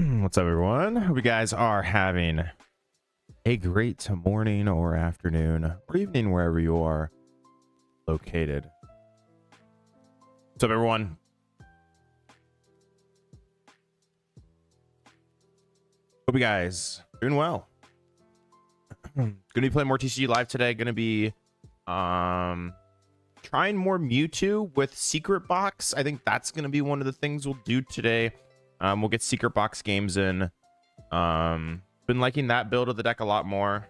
What's up, everyone? Hope you guys are having a great morning or afternoon or evening wherever you are located. What's up, everyone? Hope you guys are doing well. Gonna be playing more TCG live today. Gonna be trying more Mewtwo with Secret Box. I think that's gonna be one of the things we'll do today. We'll get Secret Box games in. Been liking that build of the deck a lot more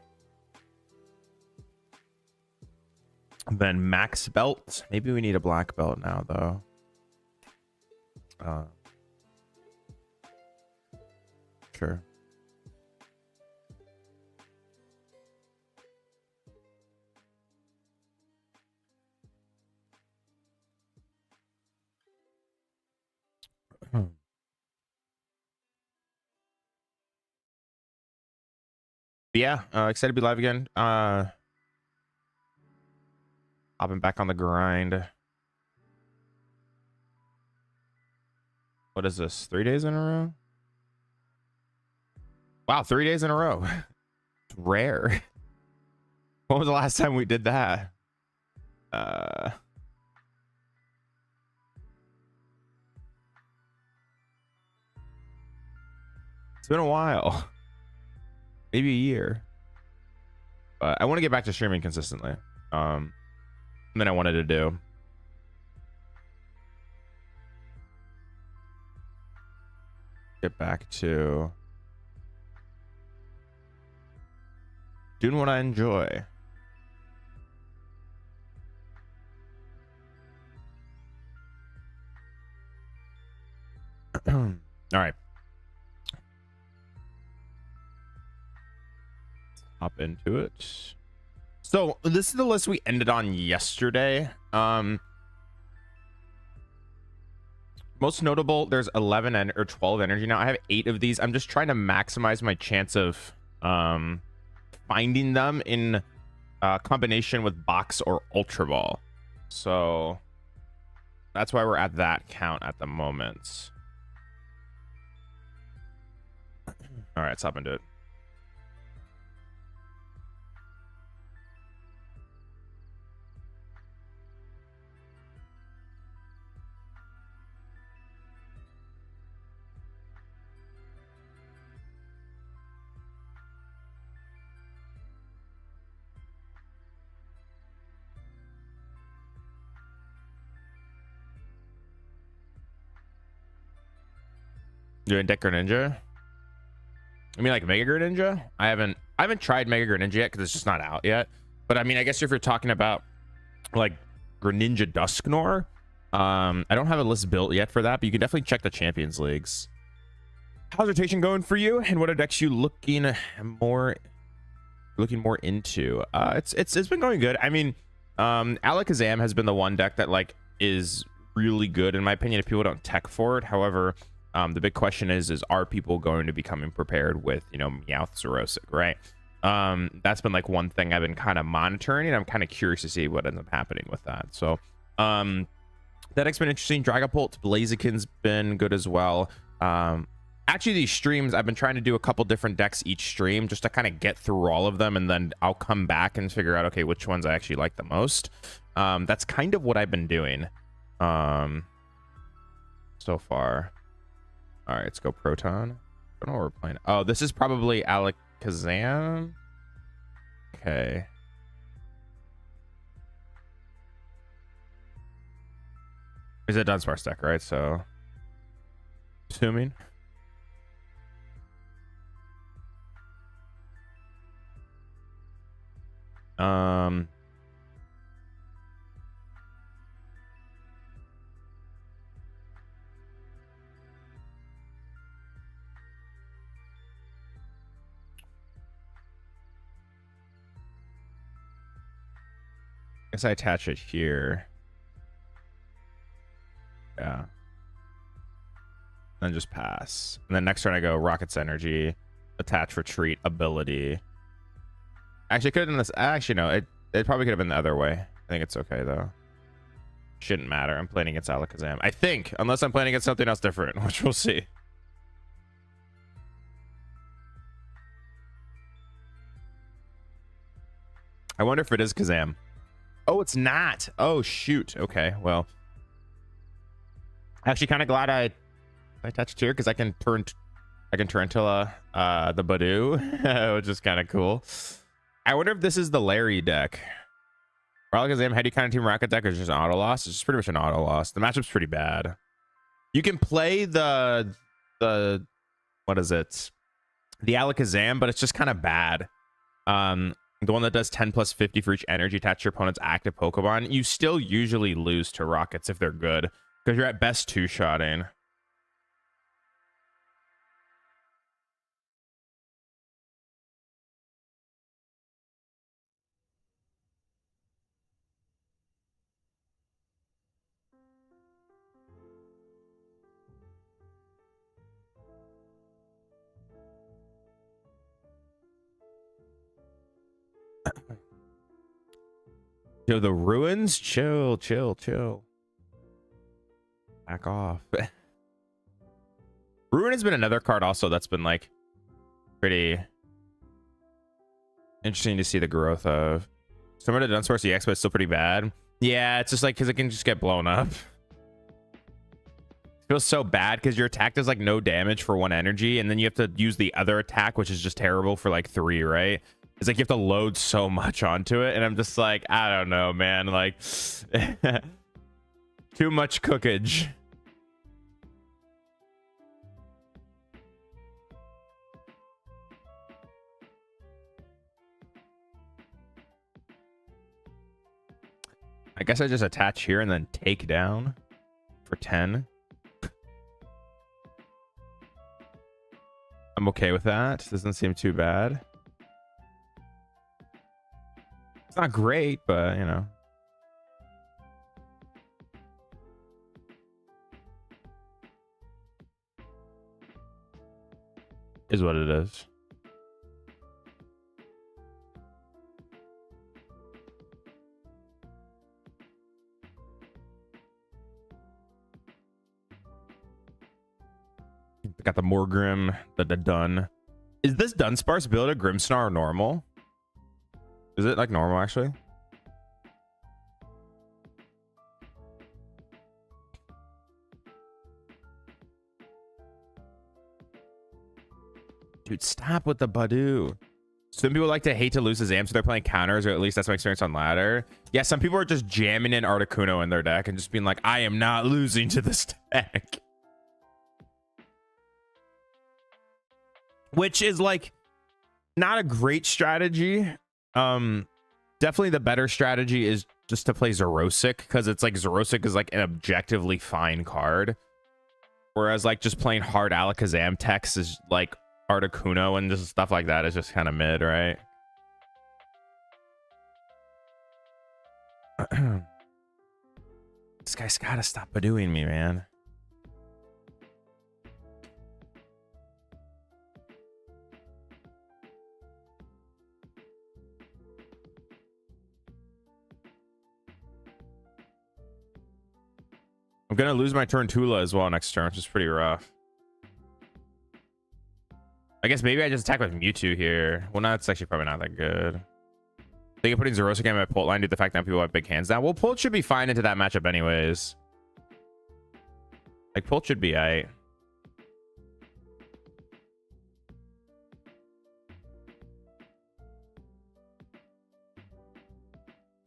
than Max Belt. Maybe we need a black belt now, though. Sure. Yeah, excited to be live again. Hopping back on the grind. What is this? 3 days in a row? Wow, 3 days in a row. It's rare. When was the last time we did that? It's been a while. Maybe a year. But I want to get back to streaming consistently. Then I wanted to do. Get back to doing what I enjoy. All right. Hop into it. So this is the list we ended on yesterday. Most notable, there's 11 or 12 energy now. I have 8 of these. I'm just trying to maximize my chance of finding them in combination with box or ultra ball. So that's why we're at that count at the moment. All right, let's hop into it. Doing Deck Greninja? I mean, like Mega Greninja? I haven't tried Mega Greninja yet because it's just not out yet. But I mean, I guess if you're talking about like Greninja Dusknoir, I don't have a list built yet for that, but you can definitely check the Champions Leagues. How's rotation going for you, and what are decks you looking more into? It's been going good. I mean, Alakazam has been the one deck that like is really good in my opinion if people don't tech for it. However, the big question is are people going to be coming prepared with, you know, Meowth Zerosic, right? That's been like one thing I've been kind of monitoring, and I'm kind of curious to see what ends up happening with that. So that deck's been interesting. Dragapult, Blaziken's been good as well. Actually, these streams, I've been trying to do a couple different decks each stream just to kind of get through all of them, and then I'll come back and figure out, okay, which ones I actually like the most. That's kind of what I've been doing so far. All right, let's go Proton. I don't know what we're playing. Oh, this is probably Alakazam. Okay. Is it Dunsparce deck, right? So, assuming. Guess I attach it here. Yeah. Then just pass. And then next turn I go Rocket's Energy, attach Retreat, ability. Actually, could have done this. Actually, no. It probably could have been the other way. I think it's okay, though. Shouldn't matter. I'm playing against Alakazam. I think. Unless I'm playing against something else different, which we'll see. I wonder if it is Kazam. Oh, it's not. Oh, shoot. Okay, well. Actually, kind of glad I touched here because I can turn Tarantula the 𝙄𝙄𝙎𝙏, which is kind of cool. I wonder if this is the Larry deck. Probably Kazam heady kind of Team Rocket deck is just an auto loss. It's just pretty much an auto loss. The matchup's pretty bad. You can play the what is it? The Alakazam, but it's just kind of bad. The one that does 10 plus 50 for each energy attached to your opponent's active Pokemon. You still usually lose to Rockets if they're good, because you're at best two-shotting. Yo, the ruins? Chill. Back off. Ruin has been another card also that's been like pretty interesting to see the growth of. Some of the Dunsparce EX, but it's still pretty bad. Yeah, it's just like because it can just get blown up. It feels so bad because your attack does like no damage for 1 energy, and then you have to use the other attack, which is just terrible for like 3, right? It's like you have to load so much onto it, and I'm just like, I don't know, man. Like, too much cookage. I guess I just attach here and then take down for 10. I'm okay with that. Doesn't seem too bad. It's not great, but you know. Is what it is. Got the Morgrim, the Dun. Is this Dunsparce build a Grimmsnarl normal? Is it like normal actually? Dude, stop with the 𝙄𝙎𝙎. Some people like to hate to lose his Zam, so they're playing counters, or at least that's my experience on ladder. Yeah, some people are just jamming in Articuno in their deck and just being like, I am not losing to this deck. Which is like not a great strategy. Definitely the better strategy is just to play Xerosic, because it's like Xerosic is like an objectively fine card, whereas like just playing hard Alakazam techs is like Articuno and just stuff like that is just kind of mid, right? This guy's gotta stop 𝙄𝙎𝙎ing me, man. I'm gonna lose my Tarantula as well next turn, which is pretty rough. I guess maybe I just attack with Mewtwo here. Well, no, it's actually probably not that good. I think putting Xerosic in my Pult line due to the fact that people have big hands now. Well, Pult should be fine into that matchup anyways. Like, Pult should be aight.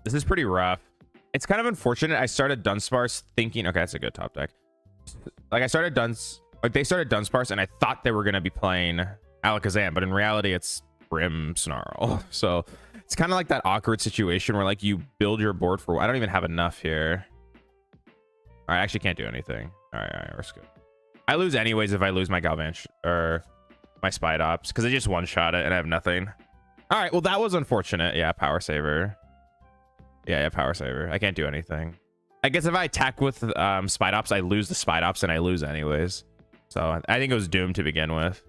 This is pretty rough. It's kind of unfortunate. I started Dunsparce thinking, okay, that's a good top deck. Like, I started they started Dunsparce, and I thought they were going to be playing Alakazam, but in reality, it's Grimmsnarl. So it's kind of like that awkward situation where, like, you build your board for... I don't even have enough here. All right, I actually can't do anything. All right, we're good. I lose anyways if I lose my Galvantry or my Spidops, because I just one-shot it and I have nothing. All right, well, that was unfortunate. Yeah, Power Saver. Yeah, Power Saver. I can't do anything. I guess if I attack with Spidops, I lose the Spidops and I lose anyways. So I think it was doomed to begin with.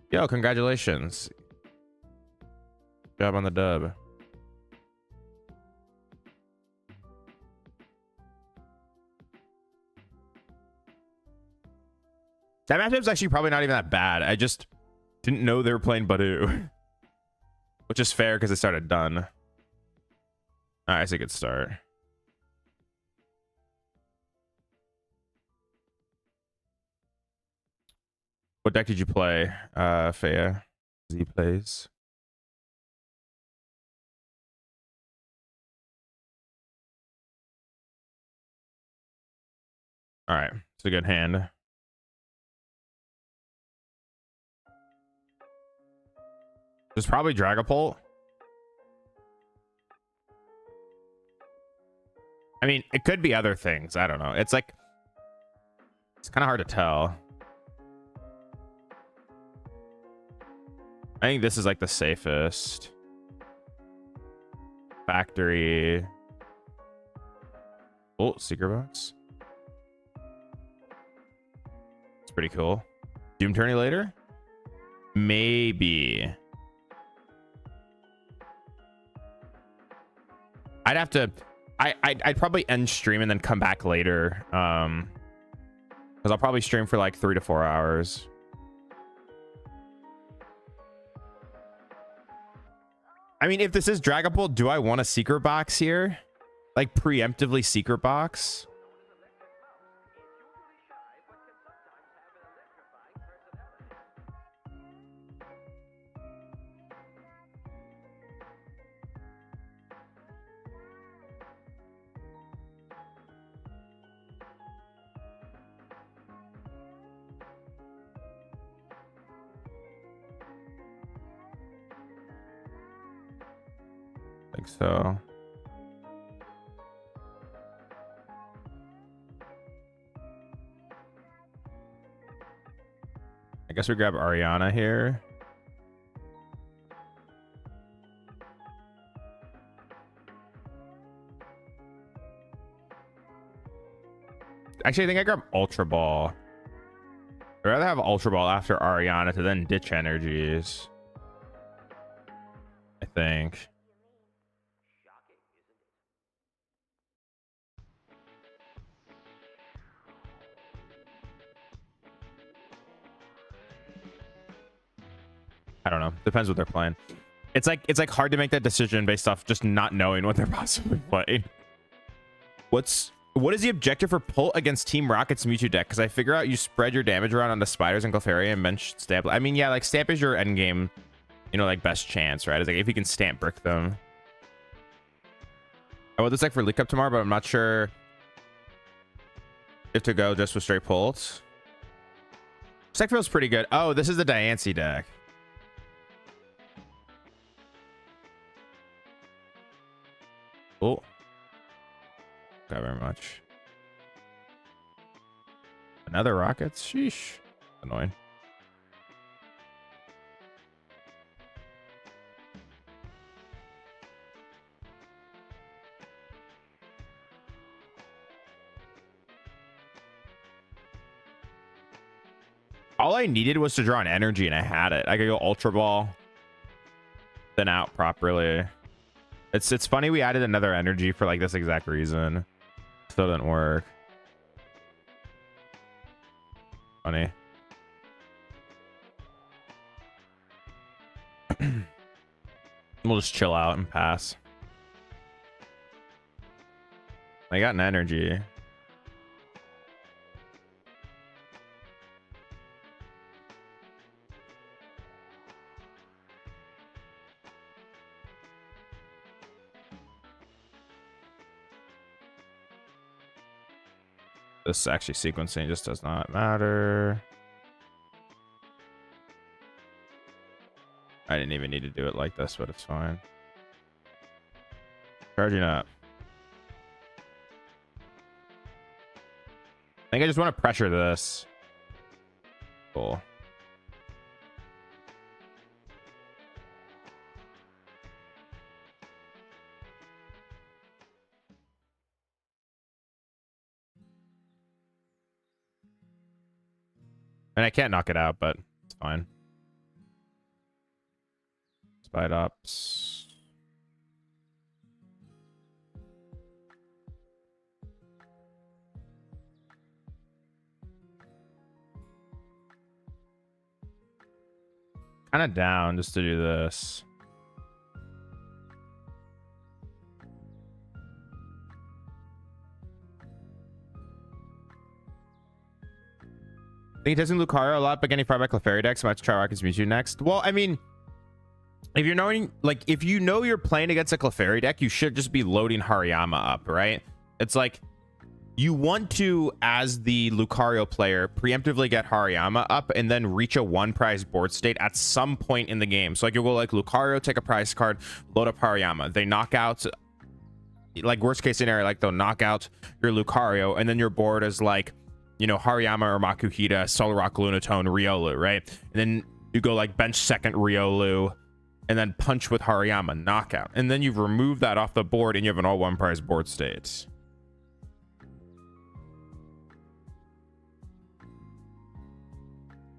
Yo, congratulations. Good job on the dub. That matchup's actually probably not even that bad. I just didn't know they were playing 𝙄𝙎𝙎. which is fair because it started done. All right, that's a good start. What deck did you play, Faya? Z plays. All right, it's a good hand. There's probably Dragapult. I mean, it could be other things. I don't know. It's like, it's kind of hard to tell. I think this is like the safest. Factory. Oh, secret box. It's pretty cool. Doom Tourney later? Maybe. I'd have to... I'd probably end stream and then come back later. Because I'll probably stream for like 3 to 4 hours. I mean, if this is Dragapult, do I want a secret box here? Like preemptively secret box? I think so. I guess we grab Ariana here. Actually, I think I grab Ultra Ball. I'd rather have Ultra Ball after Ariana to then ditch energies. I think. I don't know. Depends what they're playing. It's like hard to make that decision based off just not knowing what they're possibly playing. What is the objective for Pult against Team Rocket's Mewtwo deck? Because I figure out you spread your damage around onto Spiders and Clefairy and bench Stamp. I mean, yeah, like Stamp is your end game, you know, like best chance, right? It's like if you can Stamp Brick them. I want this deck for League Cup tomorrow, but I'm not sure if to go just with straight Pult. This deck feels pretty good. Oh, this is the Diancie deck. Oh, not very much. Another Rockets? Sheesh. Annoying. All I needed was to draw an energy and I had it. I could go Ultra Ball, then out properly. It's funny we added another energy for like this exact reason. Still didn't work. Funny. We'll just chill out and pass. I got an energy. This actually sequencing just does not matter. I didn't even need to do it like this, but it's fine. Charging up. I think I just want to pressure this. Cool. And I can't knock it out, but it's fine. Spide ups. Kind of down just to do this. I think testing Lucario a lot, but getting far back Clefairy decks. I might try Rocket's Mewtwo next. Well, I mean, if you're knowing, like, if you know you're playing against a Clefairy deck, you should just be loading Hariyama up, right? It's like you want to, as the Lucario player, preemptively get Hariyama up and then reach a 1-prize board state at some point in the game. So like you'll go like Lucario, take a prize card, load up Hariyama. They knock out, like worst case scenario, like they'll knock out your Lucario, and then your board is like, you know, Hariyama or Makuhita, Solrock, Lunatone, Riolu, right? And then you go like bench second Riolu, and then punch with Hariyama, knockout. And then you've removed that off the board, and you have an all 1-prize board state.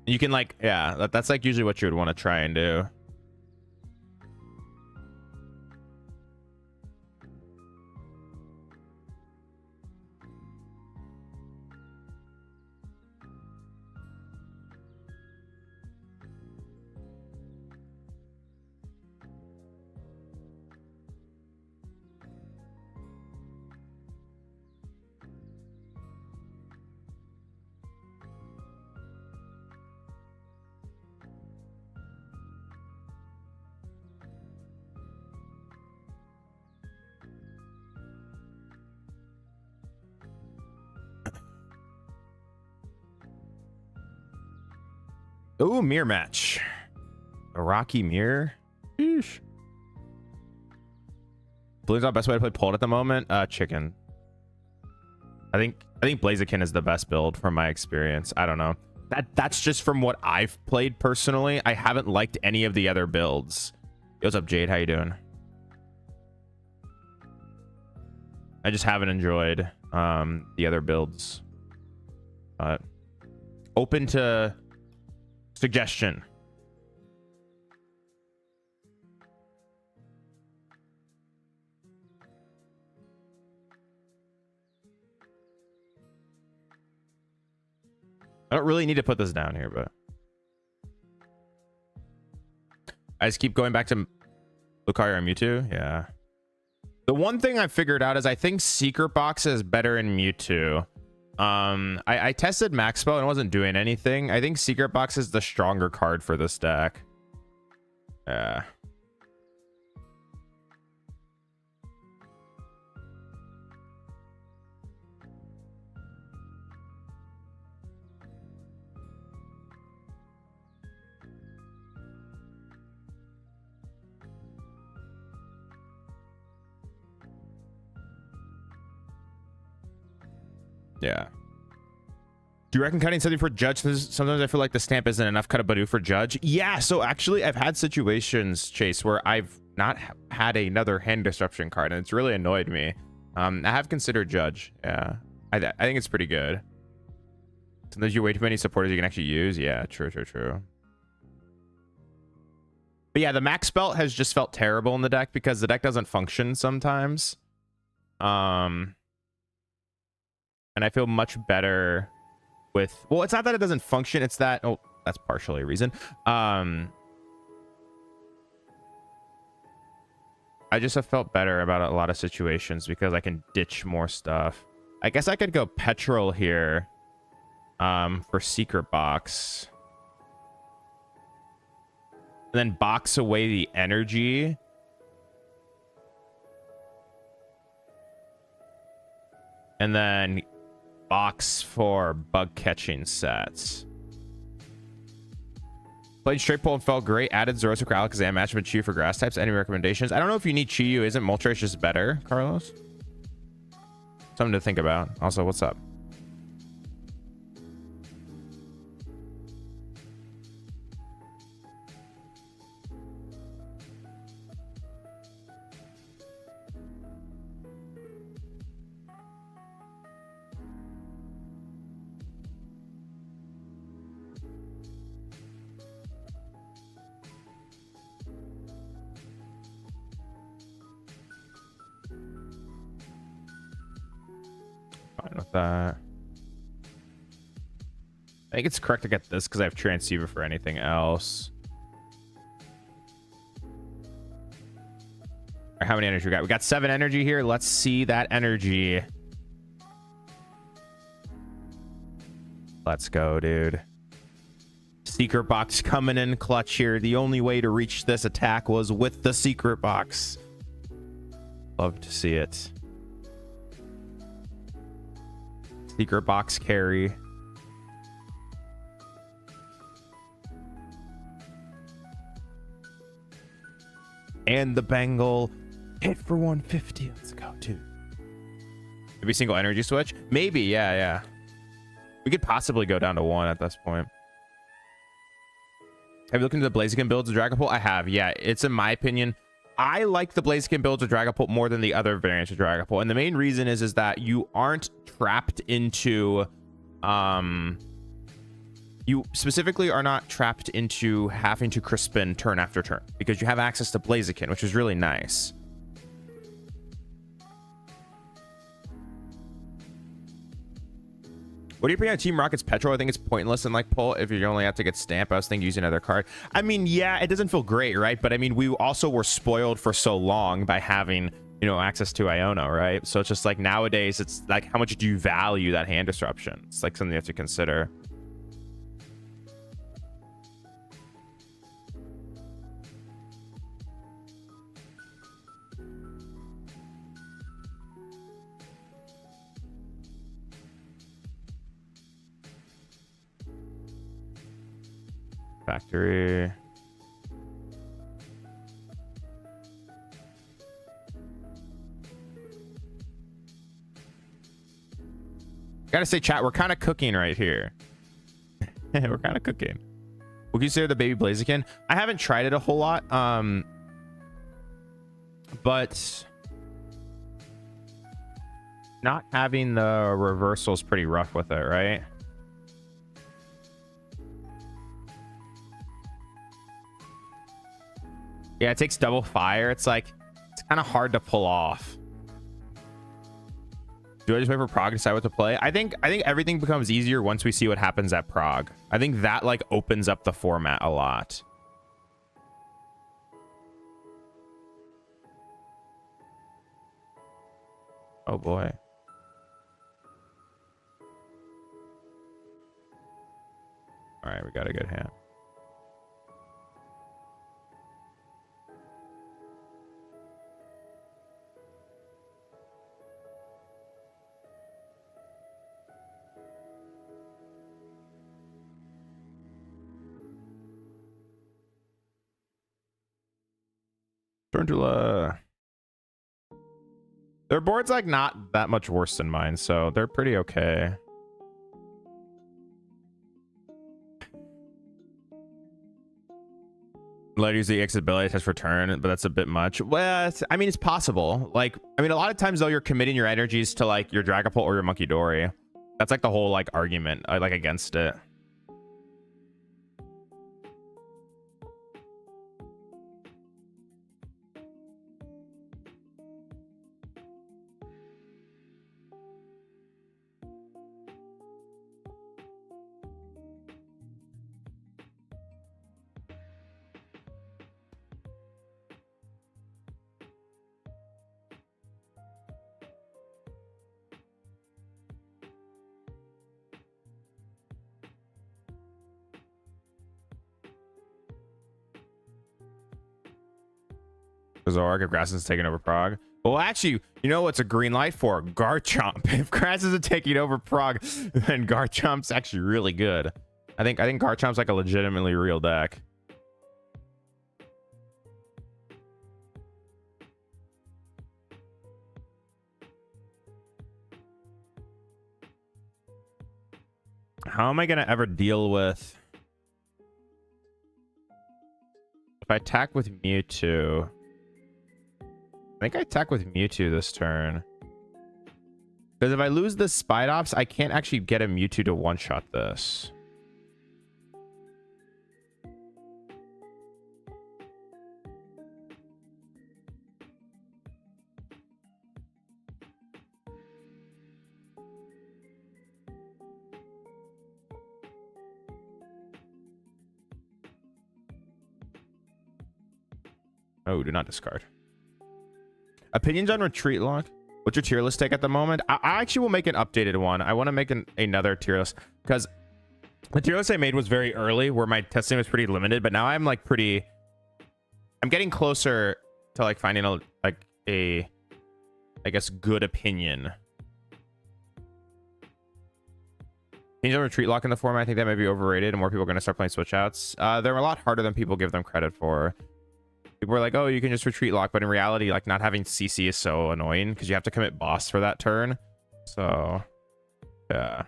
You can like, yeah, that's like usually what you would want to try and do. Ooh, mirror match. A rocky mirror. Sheesh. Blue's not best way to play Pallet at the moment. Chicken. I think Blaziken is the best build from my experience. I don't know. That's just from what I've played personally. I haven't liked any of the other builds. Yo, what's up, Jade? How you doing? I just haven't enjoyed the other builds. But open to suggestion. I don't really need to put this down here, but I just keep going back to Lucario and Mewtwo. Yeah. The one thing I figured out is I think Secret Box is better in Mewtwo. I tested Max Spell and it wasn't doing anything. I think Secret Box is the stronger card for this deck. Yeah. Yeah. Do you reckon cutting something for Judge? Sometimes I feel like the stamp isn't enough. Cut a Badoo for Judge. Yeah, so actually I've had situations, Chase, where I've not had another hand disruption card, and it's really annoyed me. I have considered Judge. Yeah, I think it's pretty good. Sometimes you way too many supporters you can actually use. Yeah, true. But yeah, the Max Belt has just felt terrible in the deck because the deck doesn't function sometimes. And I feel much better with, well, it's not that it doesn't function, it's that, oh, that's partially a reason. I just have felt better about a lot of situations because I can ditch more stuff. I guess I could go Petrol here for Secret Box. And then box away the energy. And then box for bug catching sets. Played straight pull and felt great. Added Zoroark for Alakazam, matchup with Chiyu for grass types. Any recommendations? I don't know if you need Chiyu. Isn't Moltres just better, Carlos? Something to think about. Also, what's up? Fine with that. I think it's correct to get this because I have Transceiver for anything else. Right, how many energy we got? We got 7 energy here. Let's see that energy. Let's go, dude. Secret box coming in clutch here. The only way to reach this attack was with the secret box. Love to see it. Secret box carry. And the Bengal hit for 150. Let's go, dude. Maybe single energy switch? Maybe, yeah. We could possibly go down to 1 at this point. Have you looked into the Blaziken builds of Dragapult? I have, yeah. It's, in my opinion, I like the Blaziken builds of Dragapult more than the other variants of Dragapult. And the main reason is that you aren't trapped into... you specifically are not trapped into having to Crispin turn after turn because you have access to Blaziken, which is really nice. What do you think on Team Rocket's Petrol? I think it's pointless in like pull if you only have to get Stamp. I was thinking using another card. I mean, yeah, it doesn't feel great, right? But I mean, we also were spoiled for so long by having, you know, access to Iono, right? So it's just like nowadays, it's like, how much do you value that hand disruption? It's like something you have to consider. Factory. Gotta say, chat, we're kind of cooking right here. We're kind of cooking. Would you consider the baby Blaziken? I haven't tried it a whole lot. But not having the reversal is pretty rough with it, right? Yeah, it takes double fire. It's like, it's kind of hard to pull off. Do I just wait for Prague to decide what to play? I think everything becomes easier once we see what happens at Prague. I think that like opens up the format a lot. Oh boy. All right, we got a good hand. Turntula. Their board's like not that much worse than mine, so they're pretty okay. Let use the exit ability test for turn, but that's a bit much. Well, I mean, it's possible. Like, I mean, a lot of times though, you're committing your energies to like your Dragapult or your Monkey Dory. That's like the whole like argument like against it. Zorg if Grass is taking over Prague. Well, actually, you know what's a green light for? Garchomp. If Grass isn't taking over Prague, then Garchomp's actually really good. I think Garchomp's like a legitimately real deck. How am I gonna ever deal with if I attack with Mewtwo? I think I attack with Mewtwo this turn. Because if I lose the Spidops, I can't actually get a Mewtwo to one-shot this. Oh, do not discard. Opinions on Retreat Lock? What's your tier list take at the moment? I actually will make an updated one. I want to make another tier list because The tier list I made was very early, where my testing was pretty limited, but now I'm like I'm getting closer to like finding a I guess good opinion. Change over retreat lock in the format. I think that may be overrated, and more people are going to start playing switch outs. They're a lot harder than people give them credit for. People are like, oh, you can just retreat lock, but in reality, like, not having CC is so annoying because you have to commit boss for that turn. So, yeah.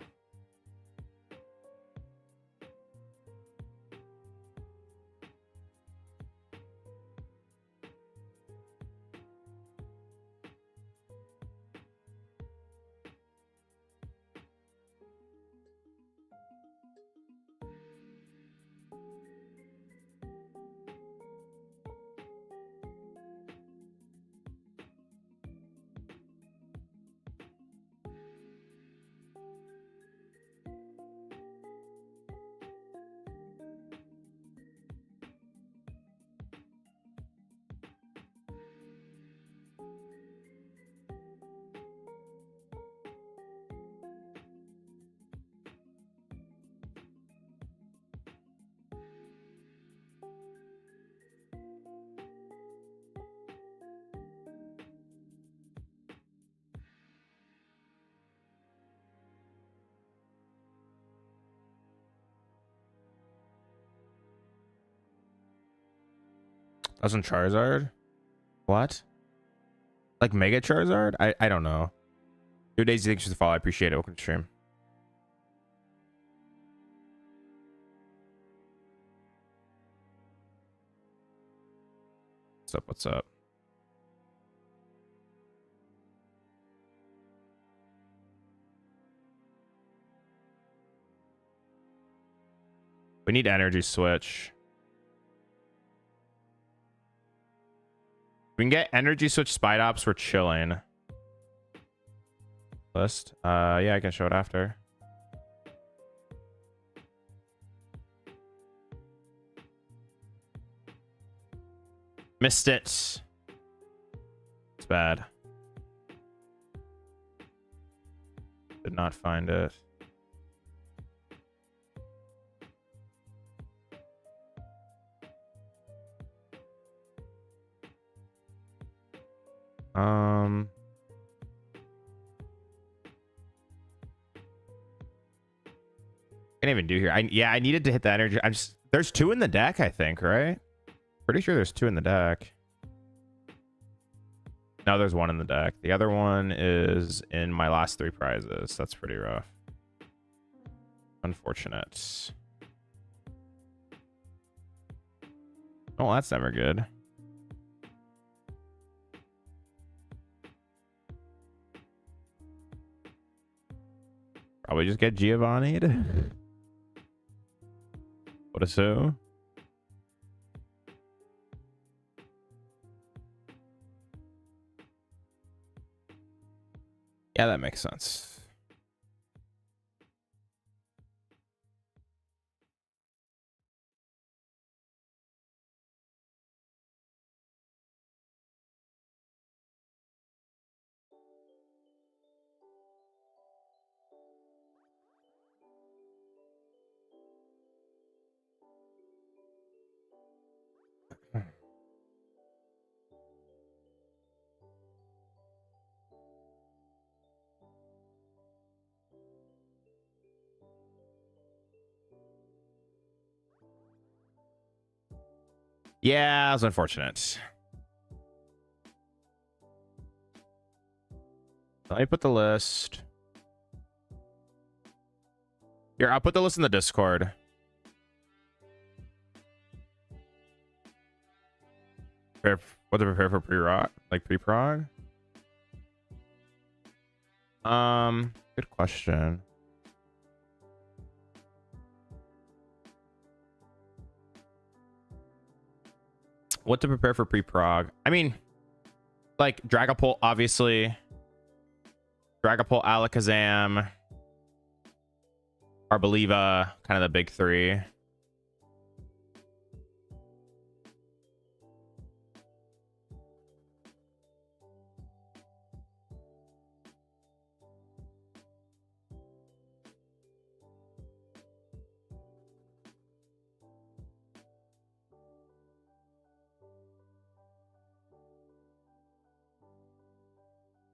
Doesn't Charizard? What? Like Mega Charizard? I don't know. 2 days, thanks for the follow. I appreciate it. Welcome to stream. What's up? What's up? We need energy switch. We can get energy switch Spite Ops. We're chilling. List. Yeah, I can show it after. Missed it. It's bad. Did not find it. Can't even do here. I needed to hit the energy. There's 2 in the deck, I think, right? Pretty sure there's 2 in the deck. No, there's 1 in the deck. The other one is in my last 3 prizes. That's pretty rough. Unfortunate. Oh, that's never good. Probably just get Giovanni'd. What a so? Yeah, that makes sense. Yeah, that was unfortunate. Let me put the list. Here, I'll put the list in the Discord. What to prepare for pre-rock? Like pre-prog? Good question. What to prepare for pre-prog? I mean, like Dragapult, obviously. Dragapult, Alakazam, Arboliva, kind of the big 3.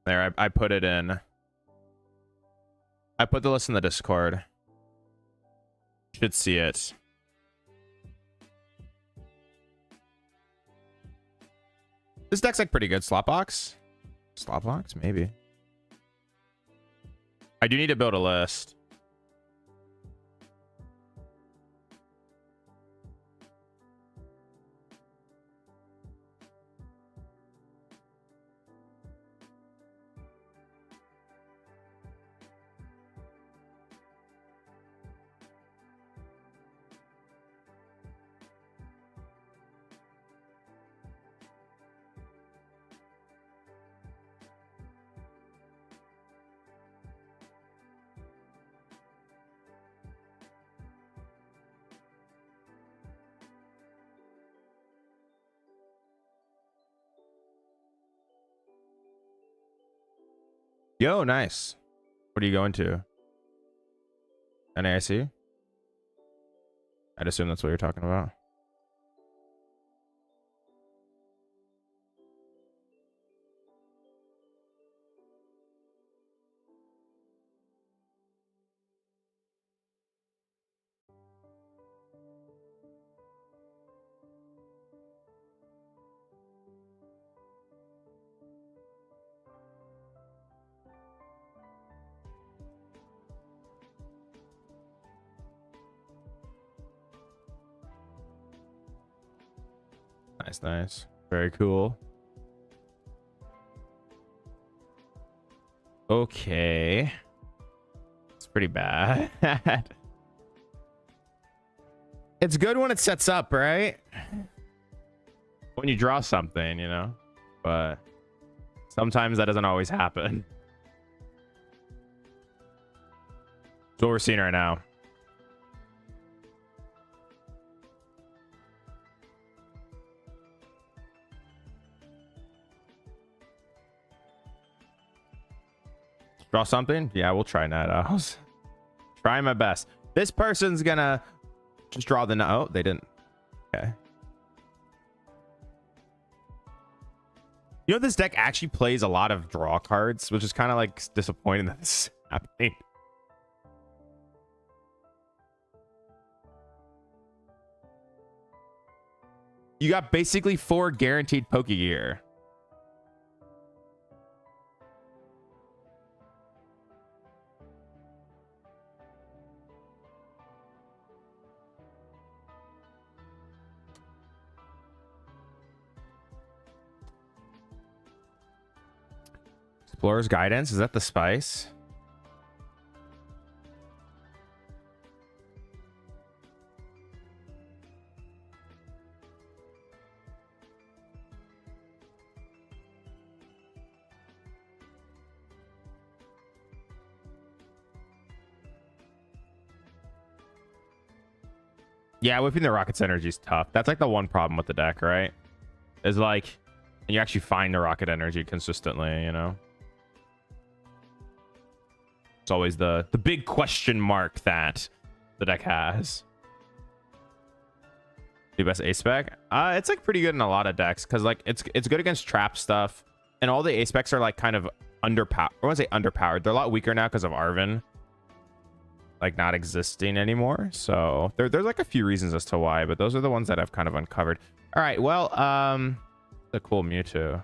There, I put it in. I put the list in the Discord. Should see it. This deck's like pretty good. Slot box? Slot box? Maybe. I do need to build a list. Yo, nice. What are you going to? NAIC? I'd assume that's what you're talking about. Nice, nice. Very cool. Okay. It's pretty bad. It's good when it sets up, right? When you draw something, you know? But sometimes that doesn't always happen. That's what we're seeing right now. Draw something? Yeah, we'll try Night Owls. Try my best. This person's gonna just draw the... Oh, they didn't. Okay. You know, this deck actually plays a lot of draw cards, which is kind of like disappointing that this is happening. You got basically 4 guaranteed Pokegear. Explorer's Guidance, is that the spice? Yeah, whipping the Rocket's energy is tough. That's like the one problem with the deck, right? Is like, and you actually find the Rocket energy consistently, you know? It's always the big question mark that the deck has. The best ace spec? It's like pretty good in a lot of decks because like it's good against trap stuff, and all the ace specs are like kind of underpowered. I want to say underpowered. They're a lot weaker now because of Arven like not existing anymore. So there's like a few reasons as to why, but those are the ones that I've kind of uncovered. All right, well, a cool Mewtwo.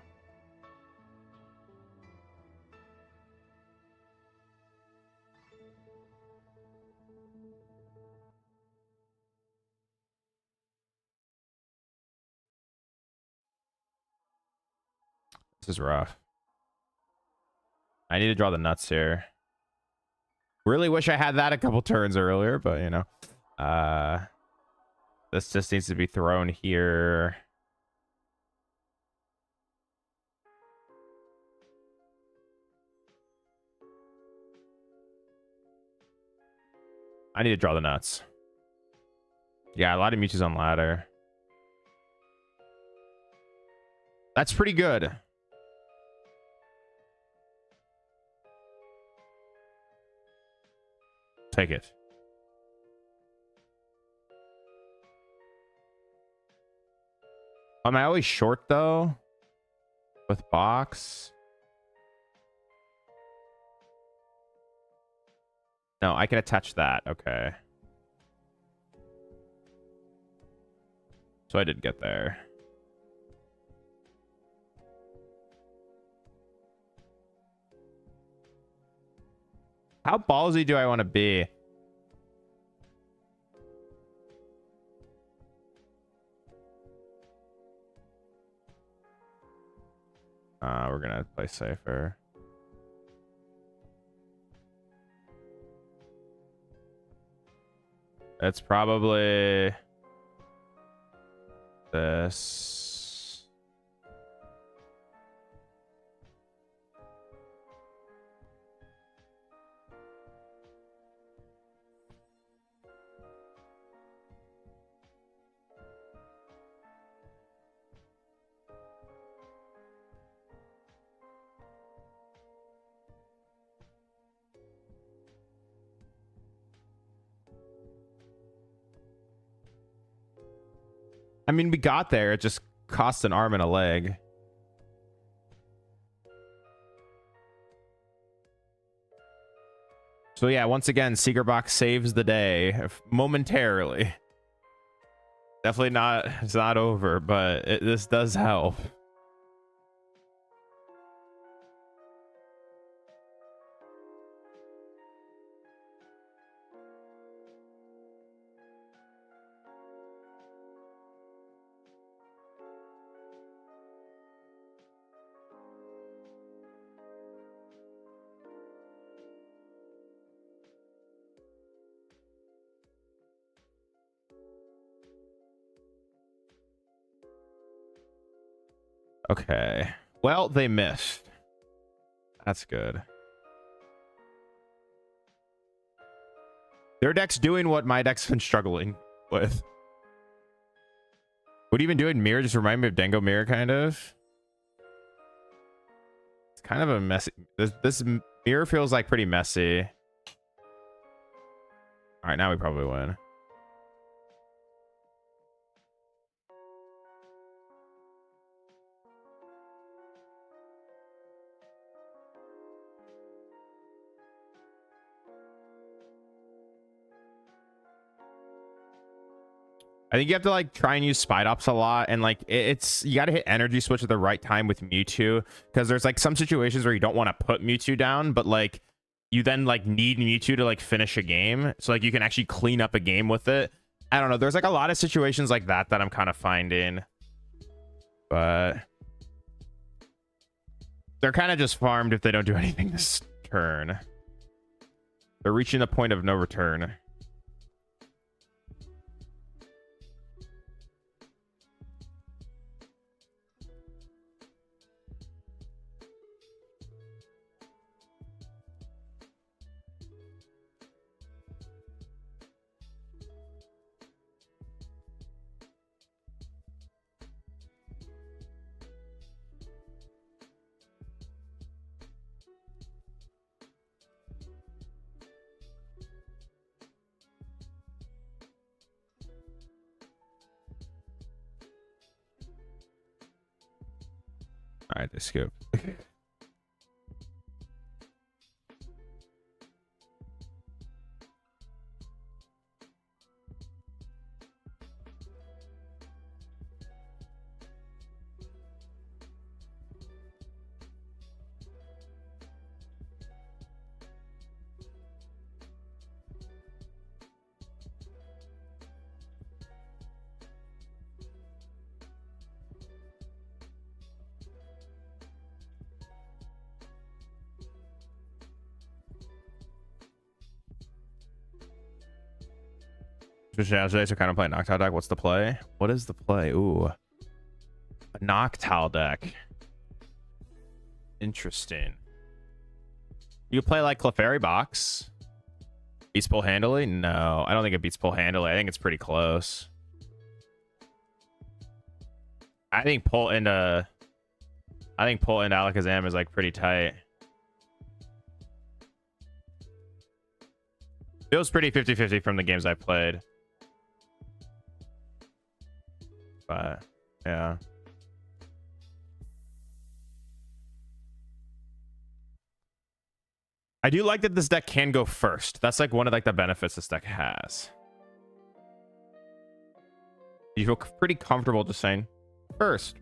This is rough. I need to draw the nuts here. Really wish I had that a couple turns earlier, but you know, this just needs to be thrown here. I need to draw the nuts. Yeah, a lot of Mewtwo's on ladder. That's pretty good. Take it. Am I always short though? With box? No, I can attach that. Okay. So I did get there. How ballsy do I want to be? We're gonna play safer. It's probably this. I mean, we got there. It just cost an arm and a leg. So yeah, once again, Secret Box saves the day momentarily. Definitely not, it's not over, but this does help. Okay. Well, they missed. That's good. Their deck's doing what my deck's been struggling with. What even doing mirror just remind me of Dango Mirror, kind of. It's kind of a messy. This mirror feels like pretty messy. All right, now we probably win. I think you have to like try and use Spide Ops a lot, and like it's you got to hit energy switch at the right time with Mewtwo, because there's like some situations where you don't want to put Mewtwo down, but like you then like need Mewtwo to like finish a game, so like you can actually clean up a game with it. I don't know, there's like a lot of situations like that that I'm kind of finding, but they're kind of just farmed if they don't do anything this turn. They're reaching the point of no return. All right, they scoop. Today, so kind of play Noctowl deck. What's the play? What is the play? Ooh, a Noctowl deck. Interesting. You play like Clefairy Box. Beats Pull handily? No, I don't think it beats Pull handily. I think it's pretty close. I think pull into Alakazam is like pretty tight. Feels pretty 50-50 from the games I played. But yeah. I do like that this deck can go first. That's like one of like the benefits this deck has. You feel pretty comfortable just saying first.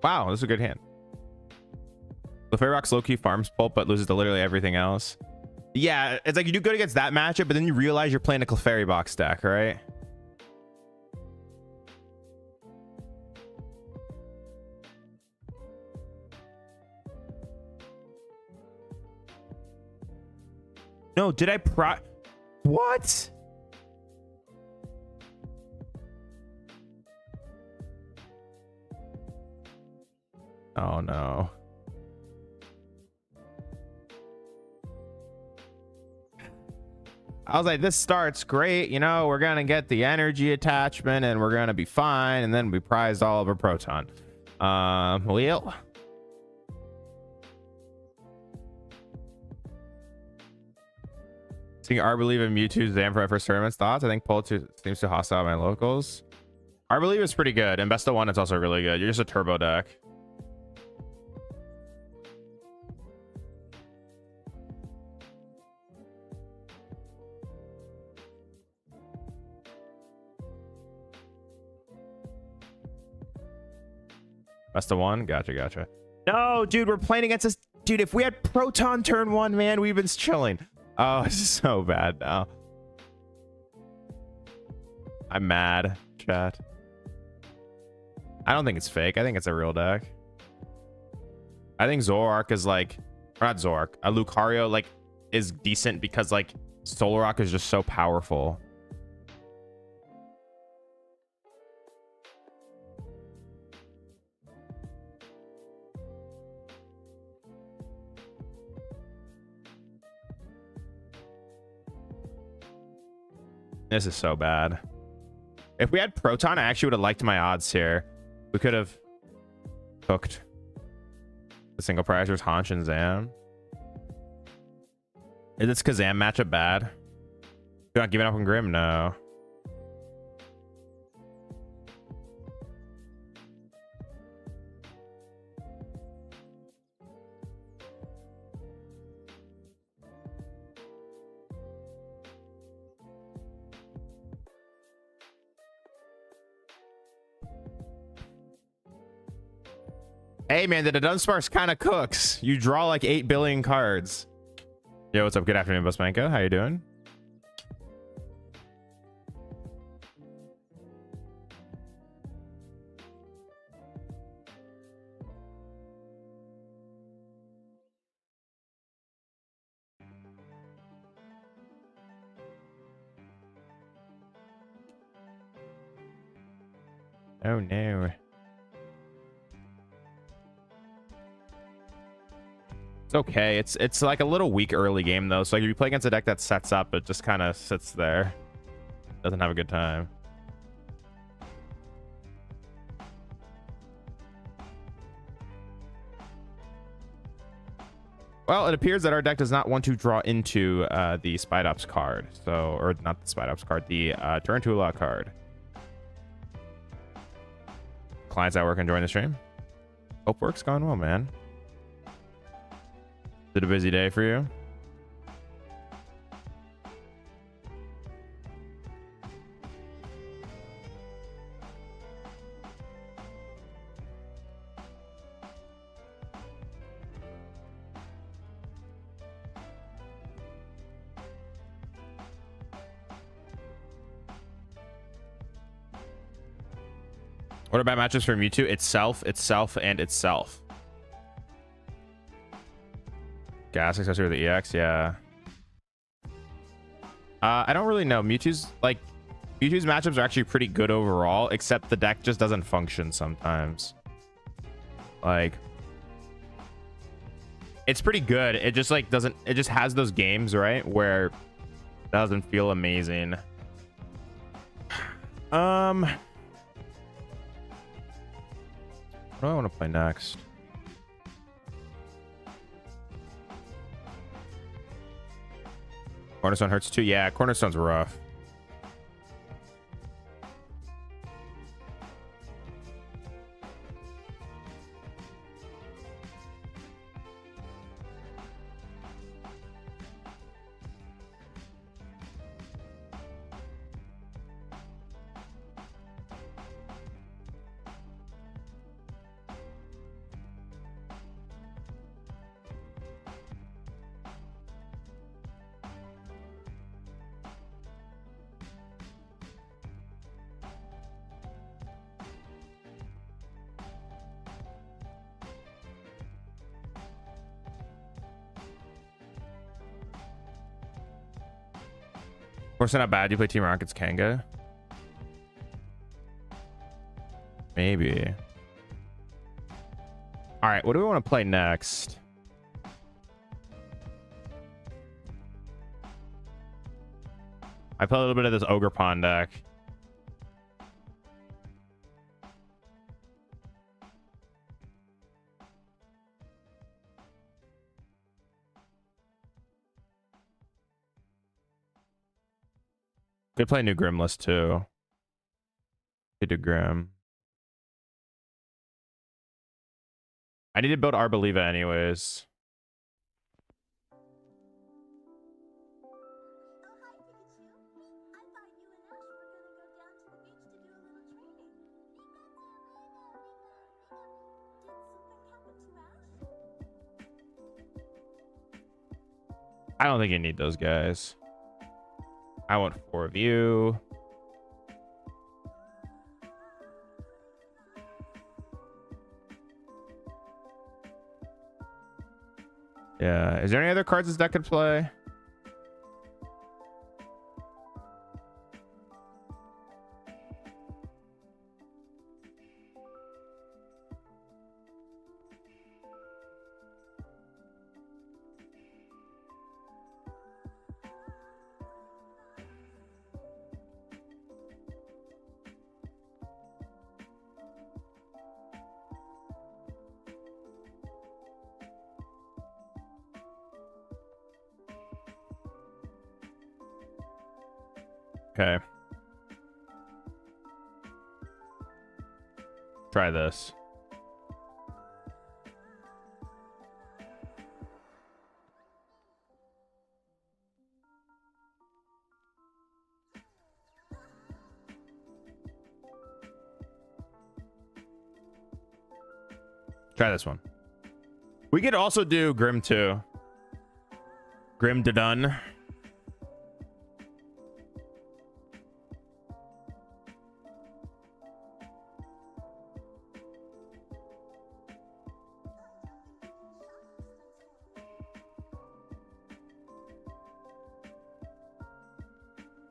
Wow, this is a good hand. Clefairy low-key farms Pulp, but loses to literally everything else. Yeah, it's like you do good against that matchup, but then you realize you're playing a Clefairy box deck, right? No, did I what? Oh no. I was like, this starts great, you know, we're gonna get the energy attachment and we're gonna be fine, and then we prized all of a proton. Well, seeing Arbolive and Mewtwo Zam for my first tournaments. Thoughts? I think Pull 2 seems to hostile my locals. Arbolive is pretty good, and Best of 1 it's also really good. You're just a turbo deck. Best of 1, gotcha. No, dude, we're playing against this dude. If we had Proton turn 1, man, we've been chilling. Oh, this is so bad now. I'm mad, chat. I don't think it's fake. I think it's a real deck. I think Zoroark is like, or not Zoroark, Lucario like is decent because like Solrock is just so powerful. This is so bad. If we had Proton, I actually would have liked my odds here. We could have cooked the single prizers, Haunch and Zam. Is this Kazam matchup bad? You're not giving up on Grim? No. Hey man, the Dunsparce kind of cooks. You draw like 8 billion cards. Yo, what's up? Good afternoon, Busmanko. How you doing? Oh no. It's okay. It's like a little weak early game though. So like if you play against a deck that sets up, it just kind of sits there. Doesn't have a good time. Well, it appears that our deck does not want to draw into the Spidops card. So, or not the Spidops card, the Tarantula card. Clients at work enjoying the stream? Hope work's going well, man. Is it a busy day for you? What about matches for Mewtwo? Itself, and itself. Gas accessory with the EX, yeah. I don't really know. Mewtwo's matchups are actually pretty good overall, except the deck just doesn't function sometimes. Like, it's pretty good. It just like doesn't. It just has those games, right, where it doesn't feel amazing. What do I want to play next? Cornerstone hurts too. Yeah, Cornerstone's rough. Of course, not bad. You play Team Rocket's Kanga? Maybe. All right, what do we want to play next? I play a little bit of this Ogre Pond deck. Could play new Grimless too. Could do Grim. I need to build Arboliva anyways. I don't think you need those guys. I want 4 of you. Yeah. Is there any other cards this deck could play? Okay. Try this. Try this one. We could also do Grim too. Grim to done.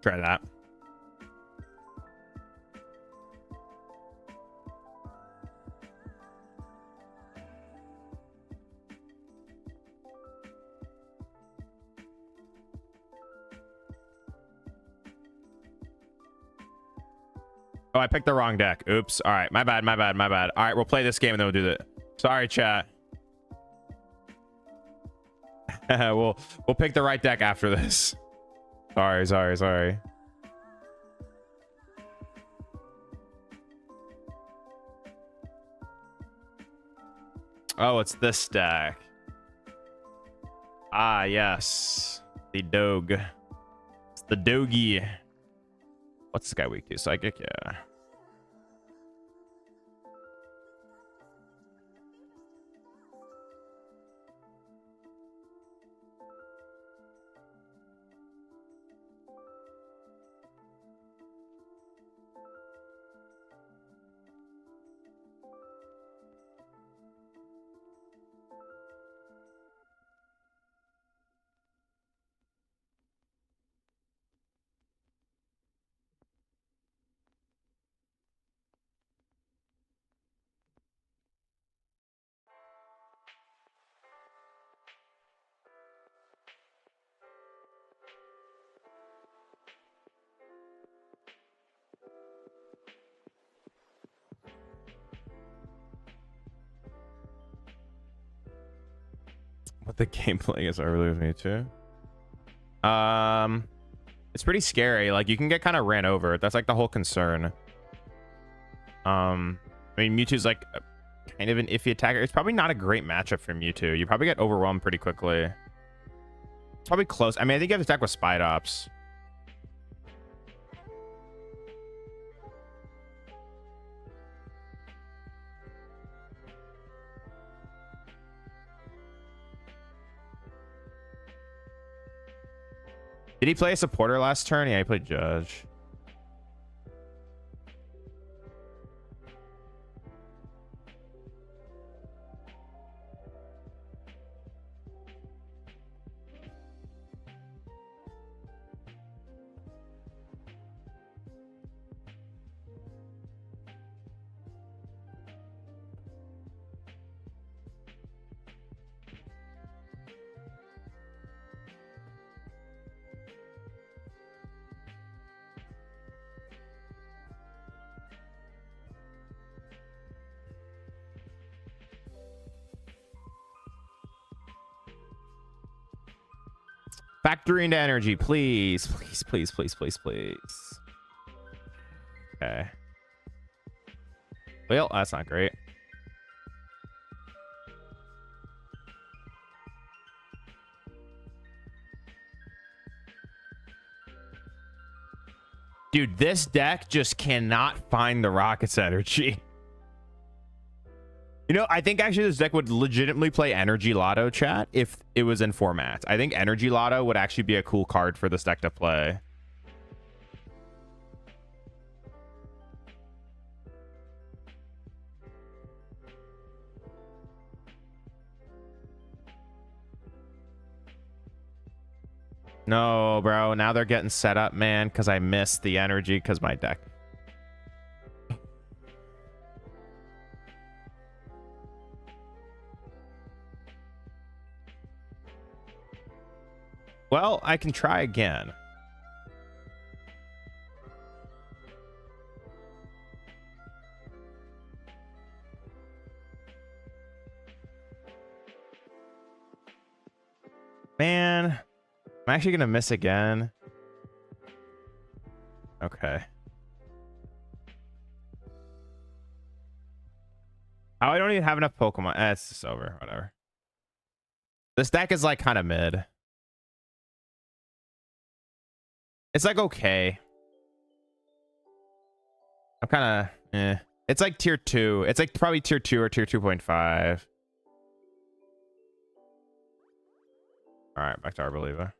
Try that. Oh, I picked the wrong deck. Oops. All right. My bad. My bad. My bad. All right. We'll play this game and then we'll do that. Sorry, chat. we'll pick the right deck after this. Sorry. Oh, it's this deck. Ah, yes. The 𝙄𝙎𝙏. It's the 𝙄𝙎𝙎. What's this guy weak to? Psychic? Yeah. What the gameplay is really with me too. It's pretty scary. Like you can get kind of ran over. That's like the whole concern. I mean, Mewtwo's like kind of an iffy attacker. It's probably not a great matchup for Mewtwo. You probably get overwhelmed pretty quickly. It's probably close. I mean, I think you have to attack with Spidops. Did he play a supporter last turn? Yeah, he played Judge. Factory into energy, please. Please, please, please, please, please. Okay. Well, that's not great. Dude, this deck just cannot find the Rocket's energy. You know, I think actually this deck would legitimately play Energy Lotto, chat, if it was in formats. I think Energy Lotto would actually be a cool card for this deck to play. No, bro. Now they're getting set up, man, because I missed the energy because my deck. Well, I can try again. Man, I'm actually going to miss again. Okay. Oh, I don't even have enough Pokemon. It's just over. Whatever. This deck is like kind of mid. It's like okay. I'm kind of It's like tier 2. It's like probably tier 2 or tier 2.5. All right, back to Arboliva.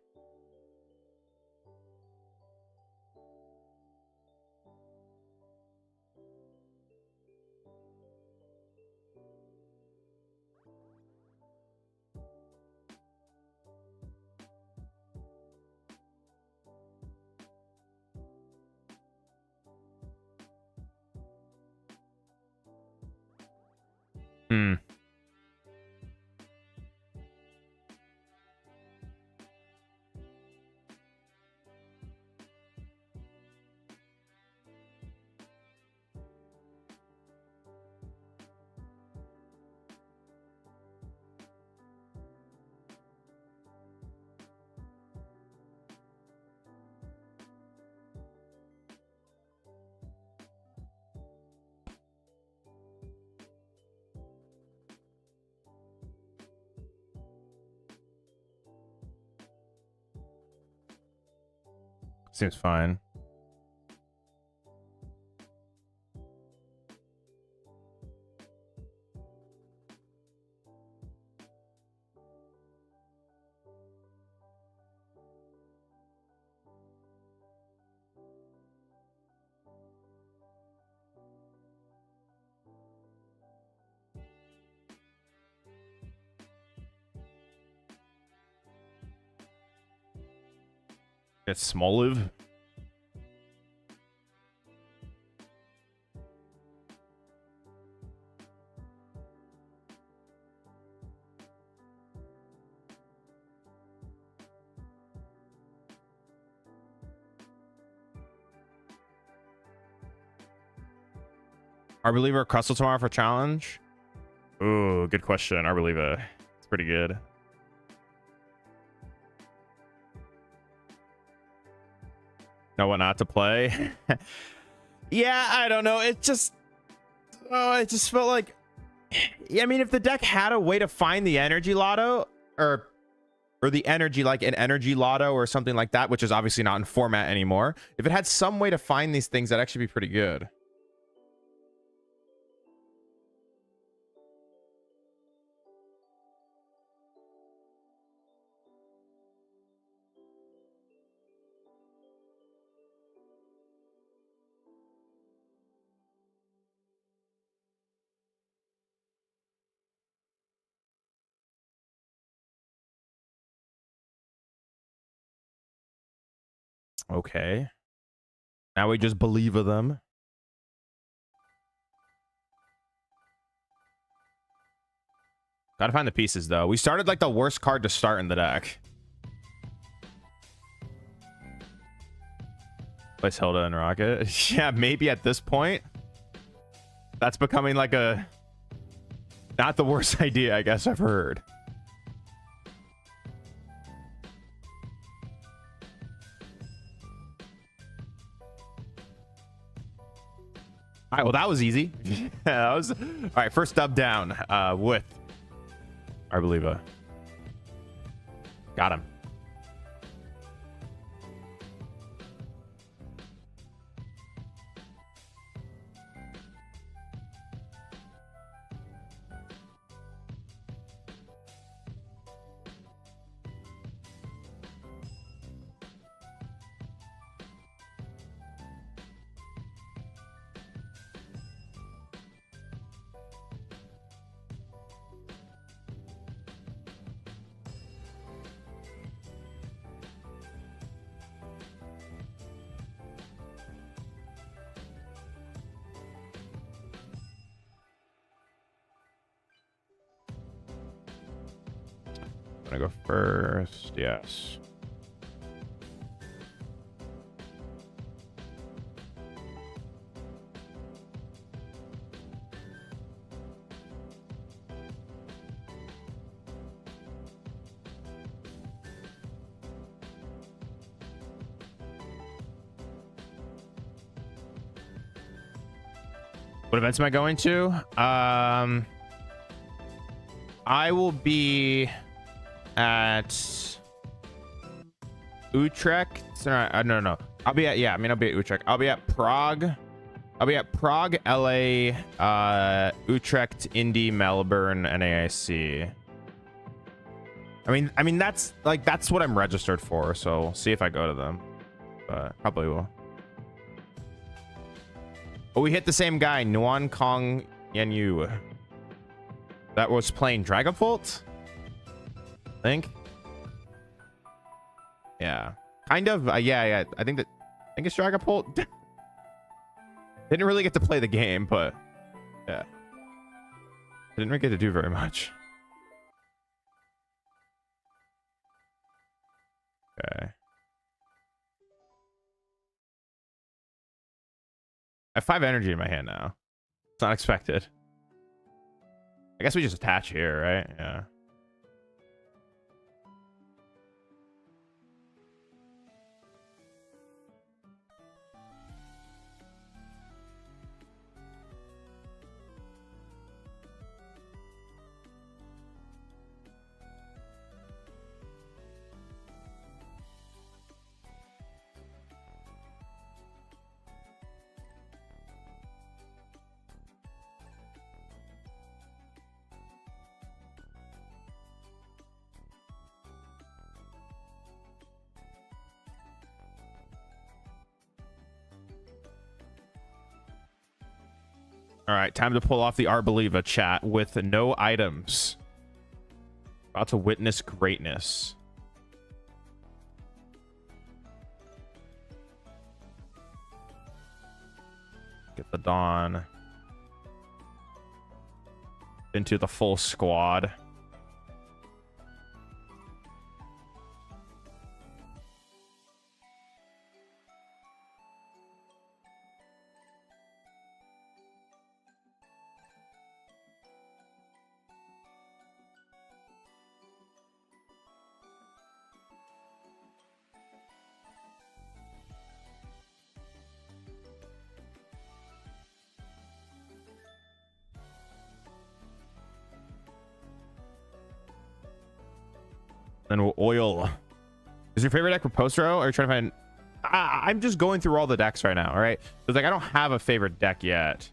Seems fine. It's Smoliv. Arboliva or Crustle tomorrow for challenge? Ooh, good question. Arboliva. It's pretty good. know what not to play. Yeah, I don't know. It just felt like, yeah, I mean, if the deck had a way to find the energy lotto or the energy, like an energy lotto or something like that, which is obviously not in format anymore. If it had some way to find these things, that'd actually be pretty good. Okay. Now we just believe of them. Gotta find the pieces, though. We started like the worst card to start in the deck. Place Hilda and Rocket. Yeah, maybe at this point. That's becoming like a... not the worst idea, I guess, I've heard. All right, well, that was easy. Yeah, that was... all right, first dub down with Arboliva. Got him. I'm gonna go first. Yes. What events am I going to? I will be at Utrecht. No. I'll be at, yeah, I mean, I'll be at Utrecht. I'll be at Prague. I'll be at Prague, LA, Utrecht, Indy, Melbourne, and AIC. I mean, that's like, that's what I'm registered for. So we'll see if I go to them, but probably will. Oh, we hit the same guy, Nguyen Kong Yenyu. That was playing Dragonbolt, I think. Yeah, kind of. Yeah. I think it's Dragonbolt. Didn't really get to play the game, but yeah, didn't really get to do very much. Okay. I have 5 energy in my hand now. It's not expected. I guess we just attach here, right? Yeah. All right, time to pull off the Arboliva chat with no items. About to witness greatness. Get the Dawn. Into the full squad. And oil. Is your favorite deck for post row? Or are you trying to find... I'm just going through all the decks right now, all right? It's like I don't have a favorite deck yet.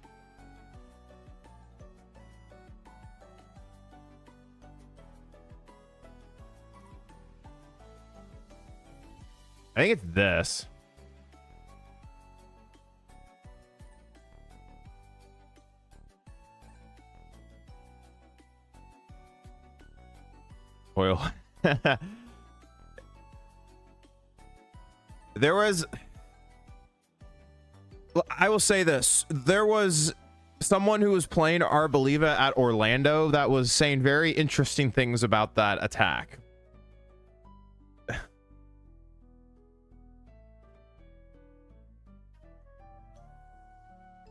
I think it's this. Oil. There was, I will say this, there was someone who was playing Arboliva at Orlando that was saying very interesting things about that attack.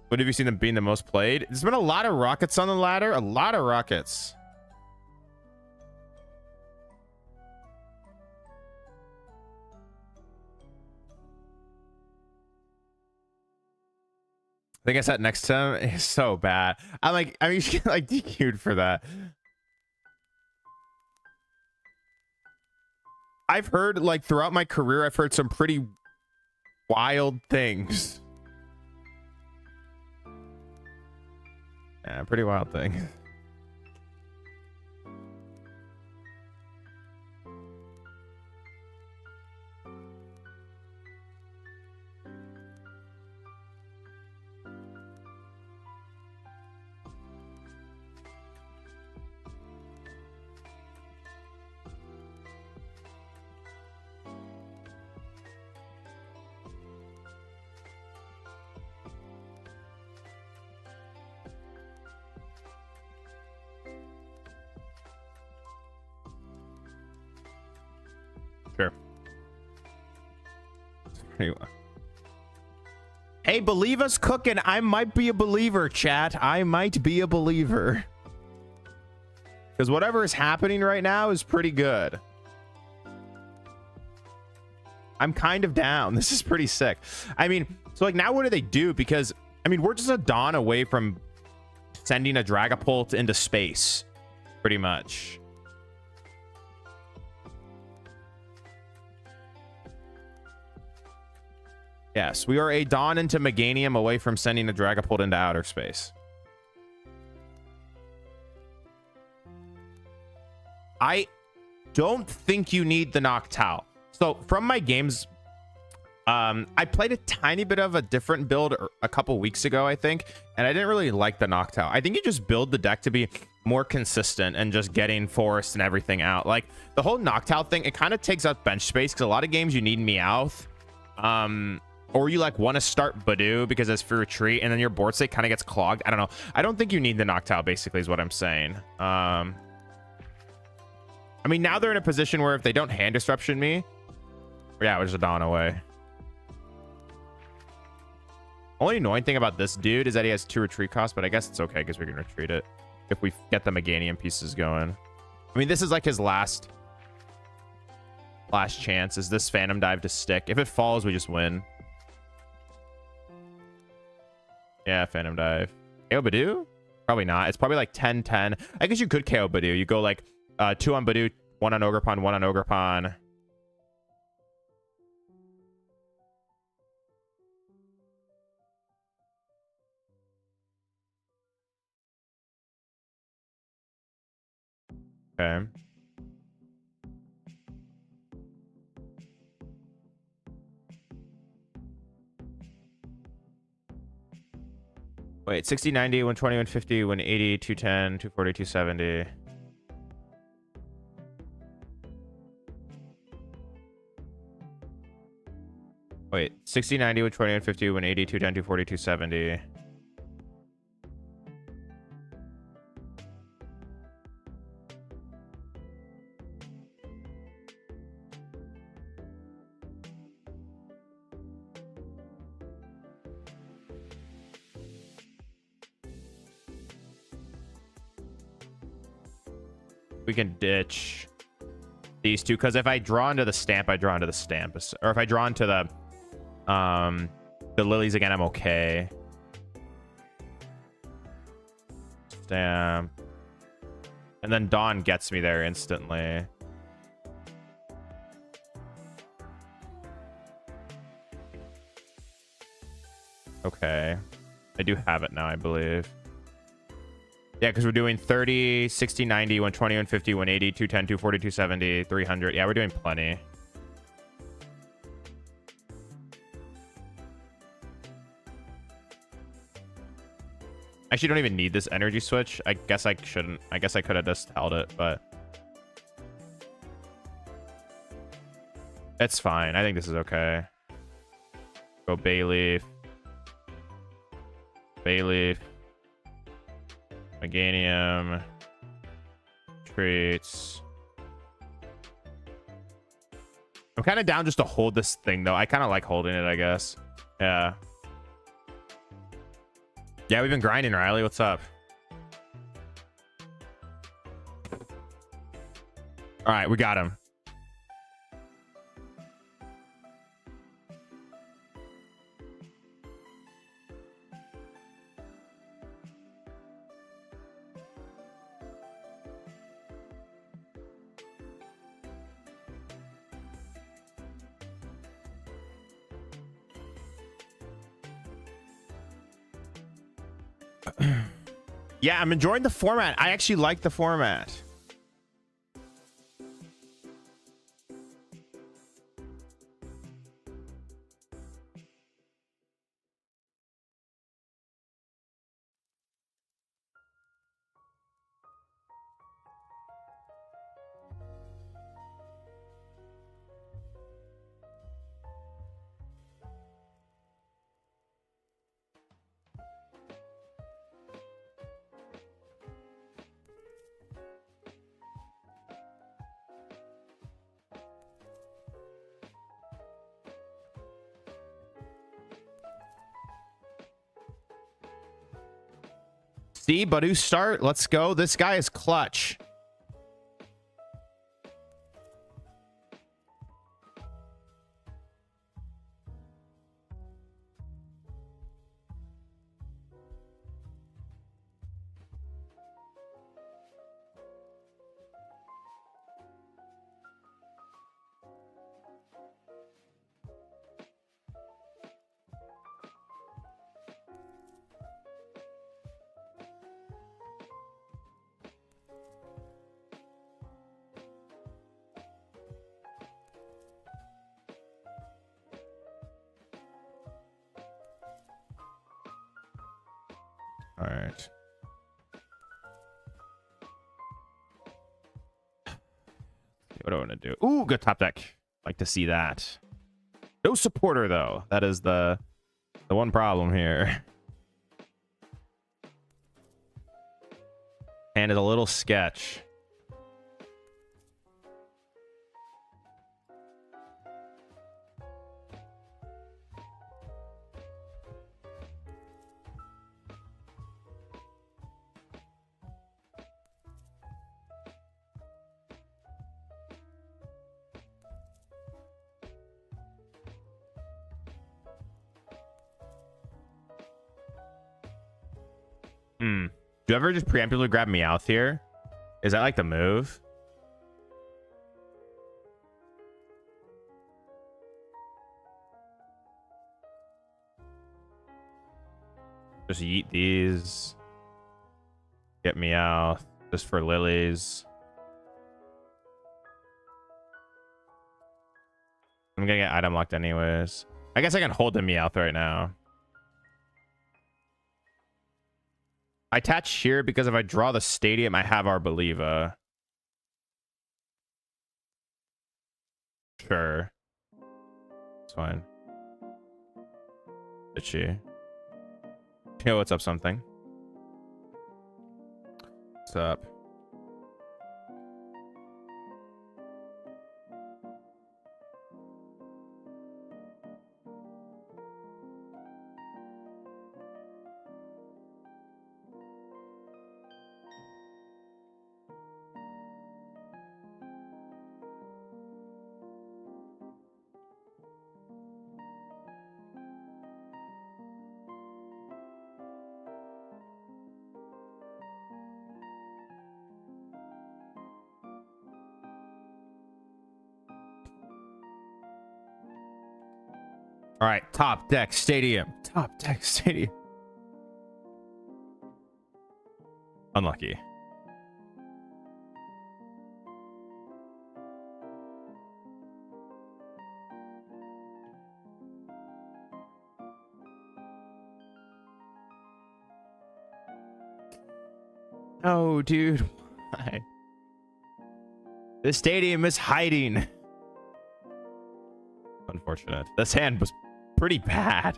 What have you seen them being the most played? There's been a lot of rockets on the ladder, a lot of rockets. I think I sat next to him. It's so bad. I'm like, I mean, you should get like DQ'd for that. I've heard like throughout my career, I've heard some pretty wild things. Yeah, pretty wild things. Sure. Hey, believe us cooking. I might be a believer, chat. I might be a believer. Because whatever is happening right now is pretty good. I'm kind of down. This is pretty sick. I mean, so like now what do they do? Because, I mean, we're just a dawn away from sending a Dragapult into space. Pretty much. Yes, we are a dawn into Meganium away from sending a Dragapult into outer space. I don't think you need the Noctowl. So from my games, I played a tiny bit of a different build a couple weeks ago, I think, and I didn't really like the Noctowl. I think you just build the deck to be more consistent and just getting forest and everything out. Like the whole Noctowl thing, it kind of takes up bench space because a lot of games you need Meowth. Or you like want to start 𝙄𝙄 because it's for retreat and then your board state kind of gets clogged. I don't know. I don't think you need the Noctowl basically is what I'm saying. I mean, now they're in a position where if they don't hand disruption me, yeah, we're just a dawn away. Only annoying thing about this dude is that he has 2 retreat costs, but I guess it's okay because we can retreat it if we get the Meganium pieces going. I mean, this is like his last chance. Is this Phantom Dive to stick? If it falls, we just win. Yeah, Phantom Dive. KO 𝙄𝙄? Probably not. It's probably like 10-10. I guess you could KO 𝙄𝙄. You go like 2 on 𝙄𝙄, 1 on Ogerpon, 1 on Ogerpon. Okay. Wait, 60, 90, 120, 150, 180, 210, 240, 270. Wait, 60, 90, 120, 150, 180, 210, 240, 270. We can ditch these two because if I draw into the stamp, I draw into the stamp. Or if I draw into the lilies again, I'm okay. Stamp. And then Dawn gets me there instantly. Okay. I do have it now, I believe. Yeah, because we're doing 30, 60, 90, 120, 150, 180, 210, 240, 270, 300. Yeah, we're doing plenty. Actually, don't even need this energy switch. I guess I shouldn't. I guess I could have just held it, but it's fine. I think this is okay. Go Bayleaf. Bayleaf. Meganium. Treats. I'm kind of down just to hold this thing, though. I kind of like holding it, I guess. Yeah. Yeah, we've been grinding, Riley. What's up? All right, we got him. Yeah, I'm enjoying the format. I actually like the format. See, Badu start. Let's go. This guy is clutch. All right. What do I want to do? Ooh, good top deck. Like to see that. No supporter though. That is the one problem here. And it's a little sketch. Do you ever just preemptively grab Meowth here? Is that like the move? Just yeet these. Get Meowth. Just for lilies. I'm gonna get item locked anyways. I guess I can hold the Meowth right now. I attach here because if I draw the stadium, I have Arboliva. Sure. It's fine. Itchy. Yo, what's up, something? What's up? All right, top deck stadium. Top deck stadium. Unlucky. Oh, dude. Why? The stadium is hiding. Unfortunate. This hand was pretty bad.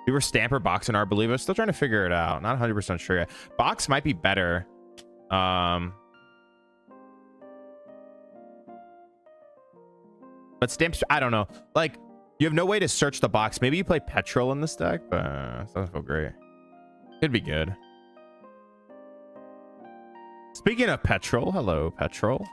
We were Stamper, Box, and Arbolivo. Still trying to figure it out. Not 100% sure yet. Box might be better. But Stamps, I don't know. Like, you have no way to search the box. Maybe you play Petrol in this deck, but it doesn't feel great. Could be good. Speaking of Petrol, hello, Petrol.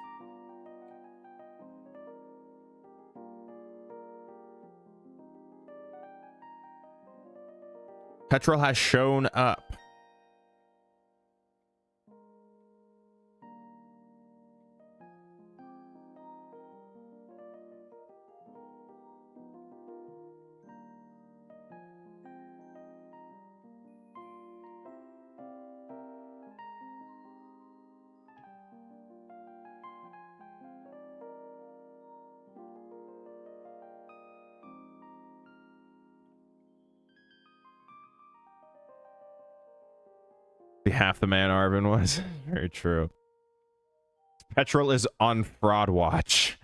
Petrol has shown up. Half the man Arvin was. Very true. Petrol is on fraud watch.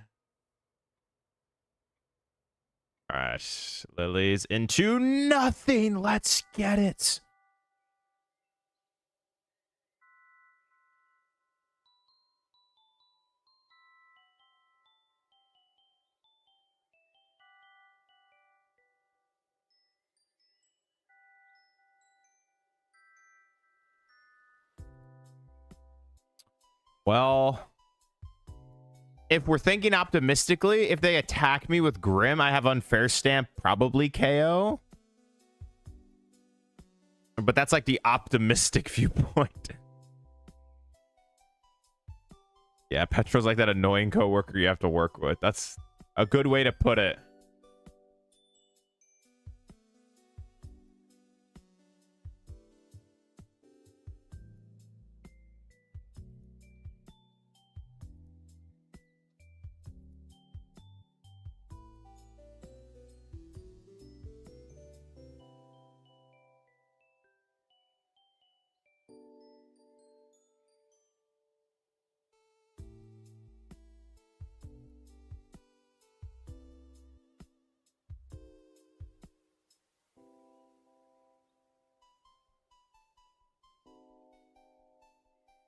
All right, Lily's into nothing. Let's get it. Well, if we're thinking optimistically, if they attack me with Grim, I have Unfair Stamp, probably KO. But that's like the optimistic viewpoint. Yeah, Petro's like that annoying coworker you have to work with. That's a good way to put it.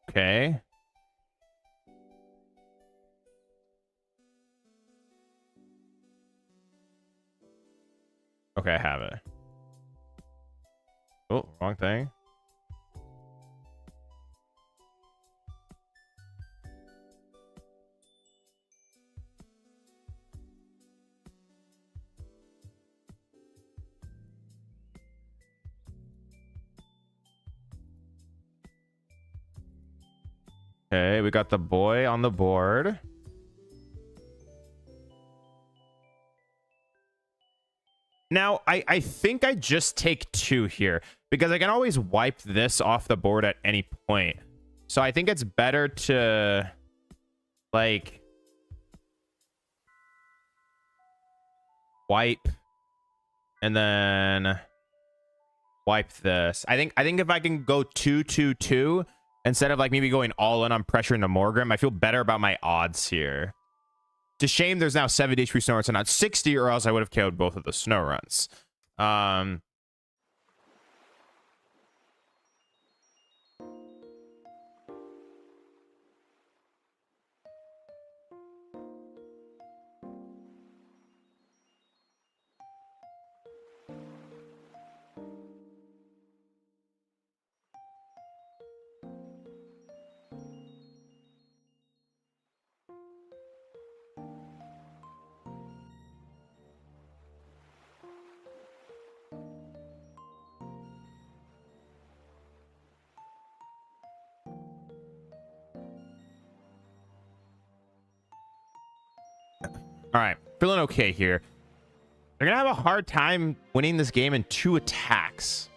Okay. Okay, I have it. Oh, wrong thing. Okay, we got the boy on the board. Now, I think I just take 2 here because I can always wipe this off the board at any point. So I think it's better to, like, wipe and then wipe this. I think if I can go 2-2-2 instead of like maybe going all in on pressure into Morgrim, I feel better about my odds here. It's a shame there's now 70 HP snow runs and not 60, or else I would have KO'd both of the snow runs. All right. Feeling okay here. They're gonna have a hard time winning this game in 2 attacks.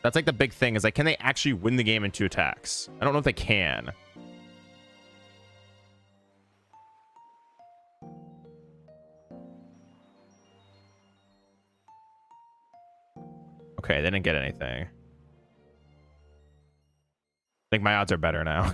That's like the big thing, is like, can they actually win the game in 2 attacks? I don't know if they can. Okay, they didn't get anything. I think my odds are better now.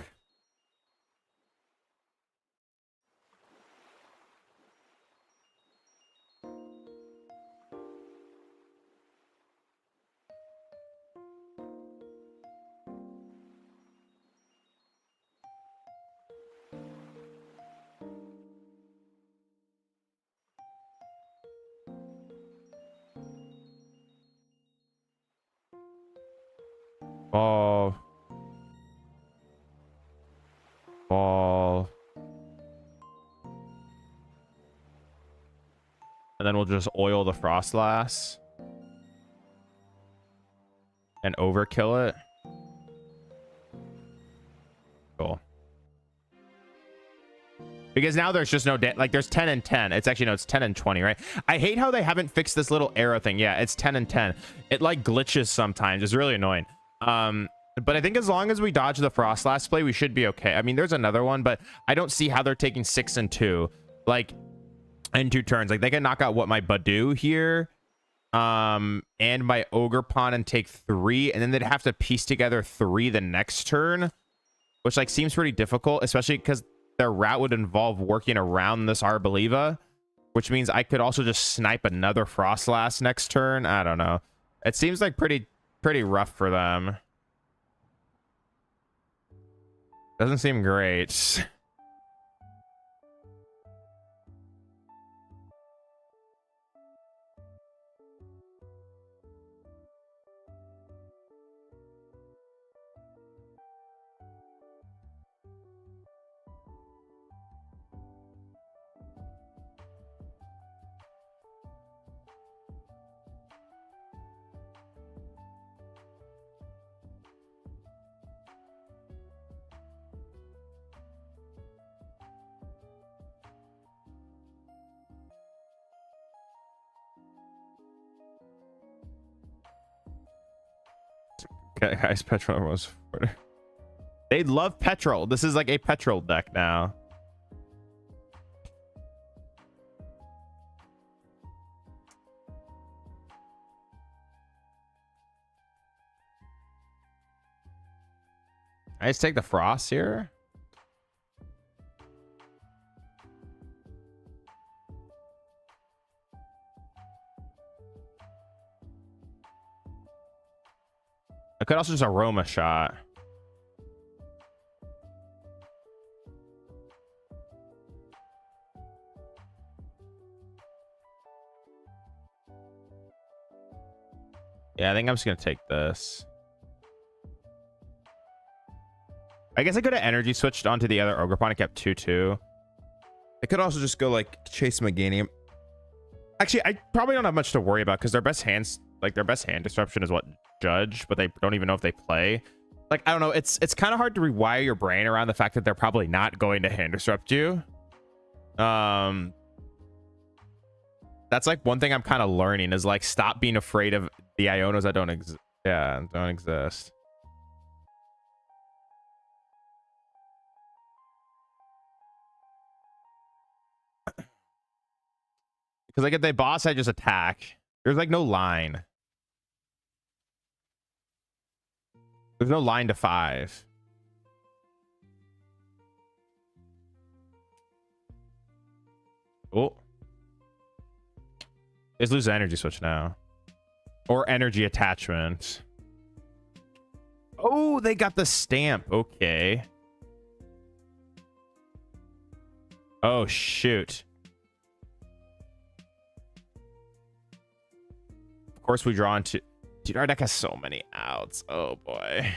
Ball. Ball. And then we'll just oil the Frostlass. And overkill it. Cool. Because now there's just no like there's 10 and 10. It's actually no, it's 10 and 20, right? I hate how they haven't fixed this little arrow thing. Yeah, it's 10 and 10. It like glitches sometimes. It's really annoying. But I think as long as we dodge the Frostlass play, we should be okay. I mean, there's another one, but I don't see how they're taking 6 and 2, like in 2 turns. Like they can knock out what my 𝙄𝙄𝙎𝙏 here, and my Ogerpon and take 3, and then they'd have to piece together 3 the next turn, which like seems pretty difficult, especially because their route would involve working around this Arboliva, which means I could also just snipe another Frostlass next turn. I don't know. It seems like pretty rough for them. Doesn't seem great. Okay, guys, Petrol was. They love Petrol. This is like a Petrol deck now. I just take the Frost here. I could also just Aroma Shot. Yeah, I think I'm just gonna take this. I guess I could have energy switched onto the other Ogerpon and kept 2/2. I could also just go like chase Meganium. Actually, I probably don't have much to worry about because their best hands, like their best hand disruption is what, Judge, but they don't even know if they play. Like, I don't know, it's kind of hard to rewire your brain around the fact that they're probably not going to hand disrupt you. That's like one thing I'm kind of learning is like stop being afraid of the Ionos that don't exist. Yeah, don't exist. Because like if they boss, I just attack. There's like no line. There's no line to 5. Oh. Just lose the energy switch now. Or energy attachment. Oh, they got the stamp. Okay. Oh, shoot. Of course we draw into... Dude, our deck has so many outs. Oh, boy.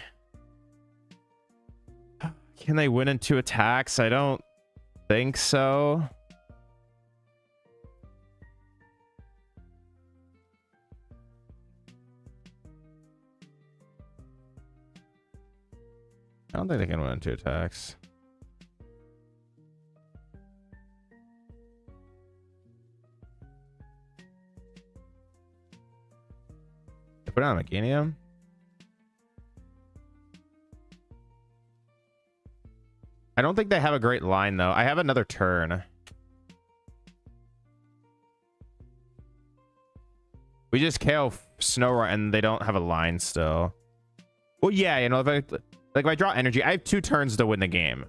Can they win in 2 attacks? I don't think so. I don't think they can win in 2 attacks. Put it on Meganium. I don't think they have a great line, though. I have another turn. We just KO Snow and they don't have a line still. Well, yeah, you know, if I draw energy, I have 2 turns to win the game.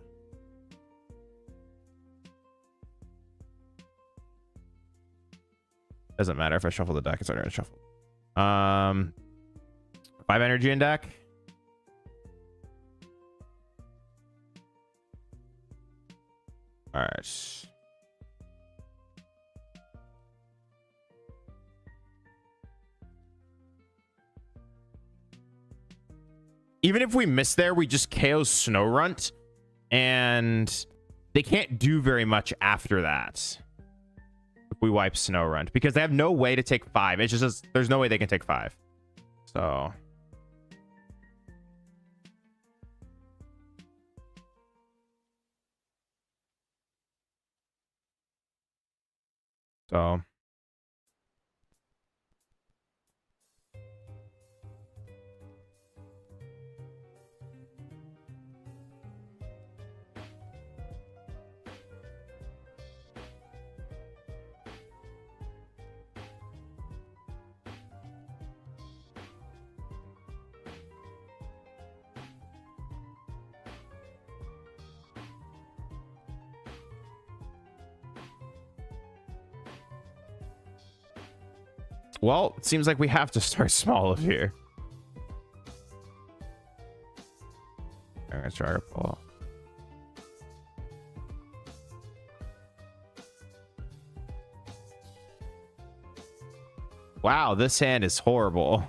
Doesn't matter if I shuffle the deck, it's already shuffled. 5 energy in deck. All right. Even if we miss there, we just KO Snorunt, and they can't do very much after that. If we wipe Snorunt, because they have no way to take 5. It's just there's no way they can take 5. So well, it seems like we have to start small of here. I'm gonna try to pull. Wow, this hand is horrible.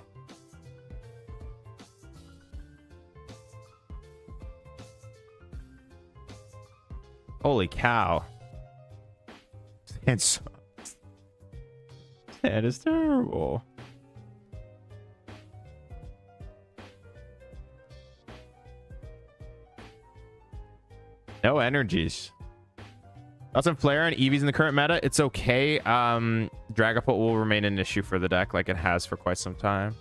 Holy cow. This hand is terrible. No energies. Lots of Flare and Eevees in the current meta. It's okay. Dragapult will remain an issue for the deck like it has for quite some time.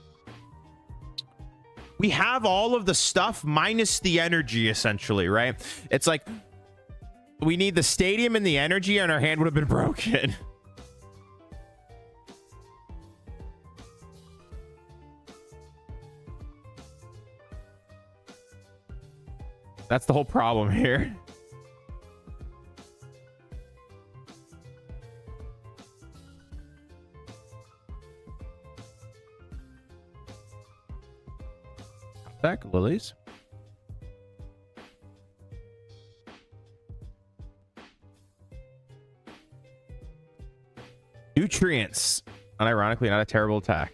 We have all of the stuff minus the energy, essentially, right? It's like we need the stadium and the energy, and our hand would have been broken. That's the whole problem here. Back lilies. Nutrients. Unironically, not a terrible attack.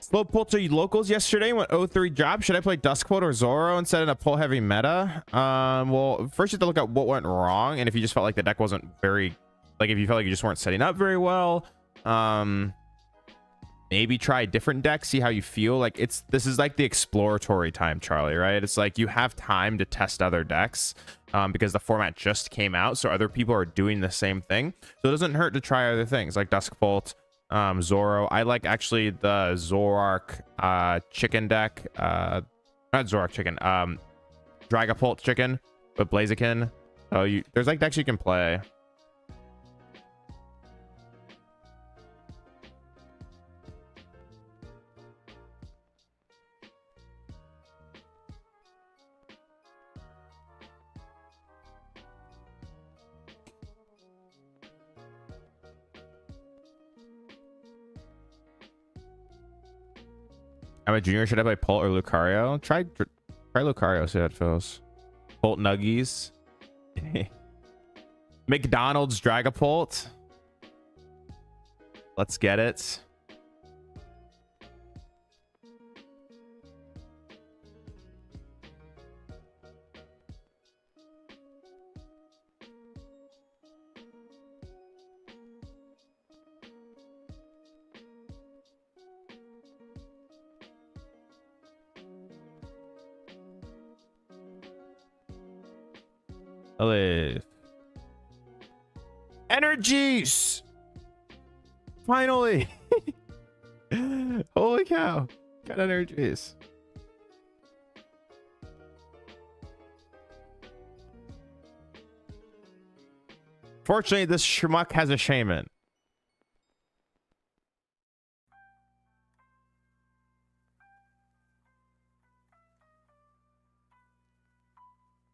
Slow pull to locals yesterday went 0-3 drop. Should I play Duskvolt or Zoro instead in a pull heavy meta? Well, first you have to look at what went wrong, and if you just felt like the deck wasn't very, like if you felt like you just weren't setting up very well, maybe try a different deck, see how you feel. Like this is like the exploratory time, Charlie, right? It's like you have time to test other decks because the format just came out, so other people are doing the same thing. So it doesn't hurt to try other things like Duskvolt, Zoro. I like actually the Zoroark chicken deck, not Zoroark chicken, Dragapult chicken with Blaziken. So there's like decks you can play. I'm a junior. Should I play Pult or Lucario? Try Lucario, see how it feels. Pult Nuggies. McDonald's Dragapult. Let's get it. Leaf. Energies! Finally! Holy cow. Got energies. Fortunately, this schmuck has a shaman.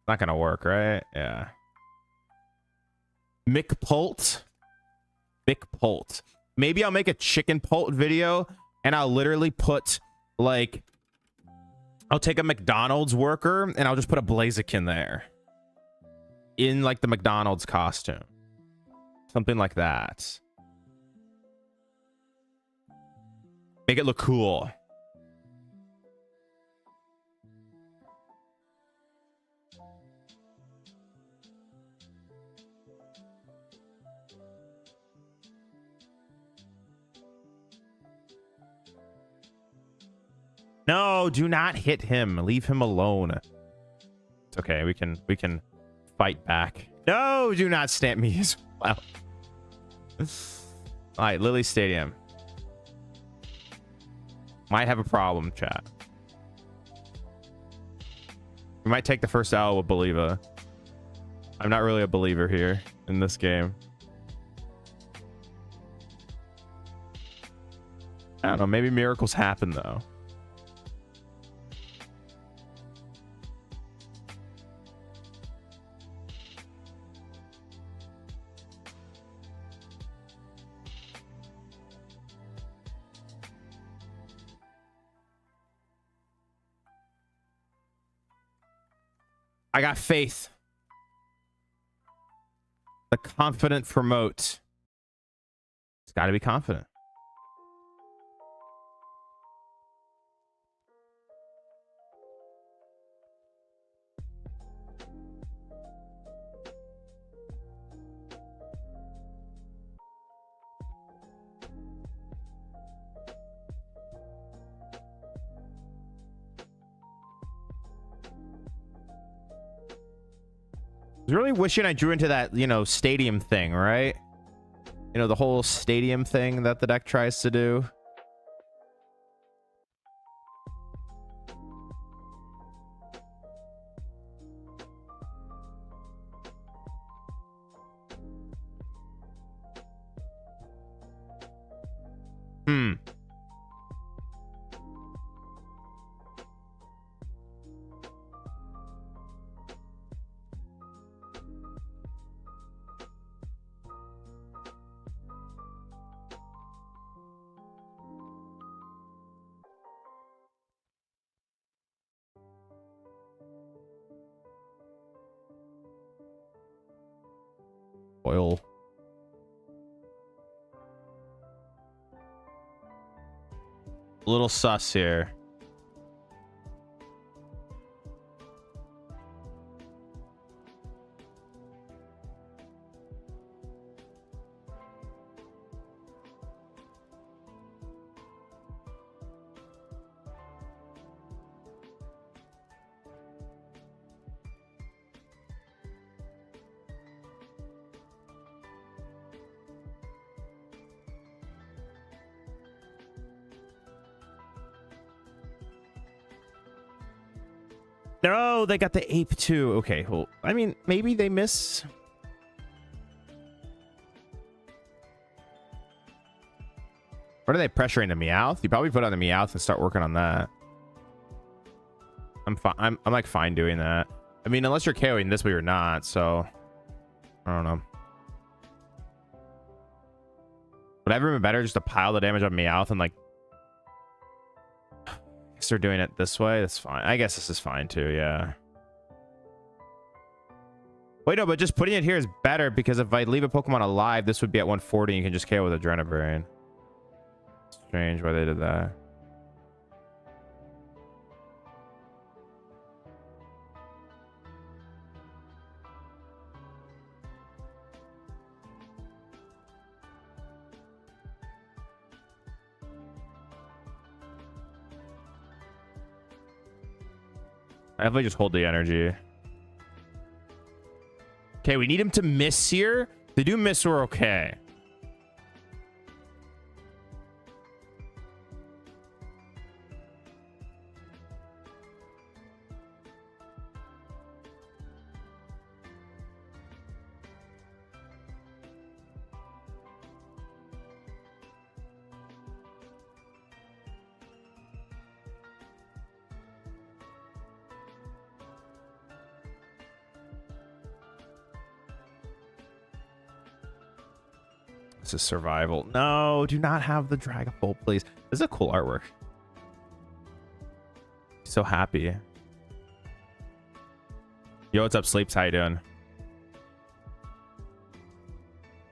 Not gonna work, right? Yeah. McPult. McPult. Maybe I'll make a chicken pult video and I'll literally put like, I'll take a McDonald's worker and I'll just put a Blaziken there in like the McDonald's costume. Something like that. Make it look cool. No, do not hit him. Leave him alone. It's okay. We can fight back. No, do not stamp me as well. All right, Lily Stadium. Might have a problem, chat. We might take the first L with Believer. I'm not really a believer here in this game. I don't know. Maybe miracles happen, though. I got faith. The confident promote. It's got to be confident. I was really wishing I drew into that, you know, stadium thing, right? You know, the whole stadium thing that the deck tries to do. Oil. A little sus here. No, they got the ape too. Okay, well, I mean, maybe they miss. What are they pressuring, the Meowth? You probably put on the Meowth and start working on that. I'm fine. I'm like fine doing that. I mean, unless you're KOing this way or not, so I don't know. Would ever been better just to pile the damage on Meowth and like they're doing it this way? That's fine. I guess this is fine too, yeah. Wait, no, but just putting it here is better because if I leave a Pokemon alive, this would be at 140 and you can just KO with Adrenabrain. Strange why they did that. I definitely just hold the energy. Okay, we need him to miss here. If they do miss, we're okay. This is survival. No, do not have the Dragapult, please. This is a cool artwork. So happy. Yo, what's up, Sleeps? How you doing?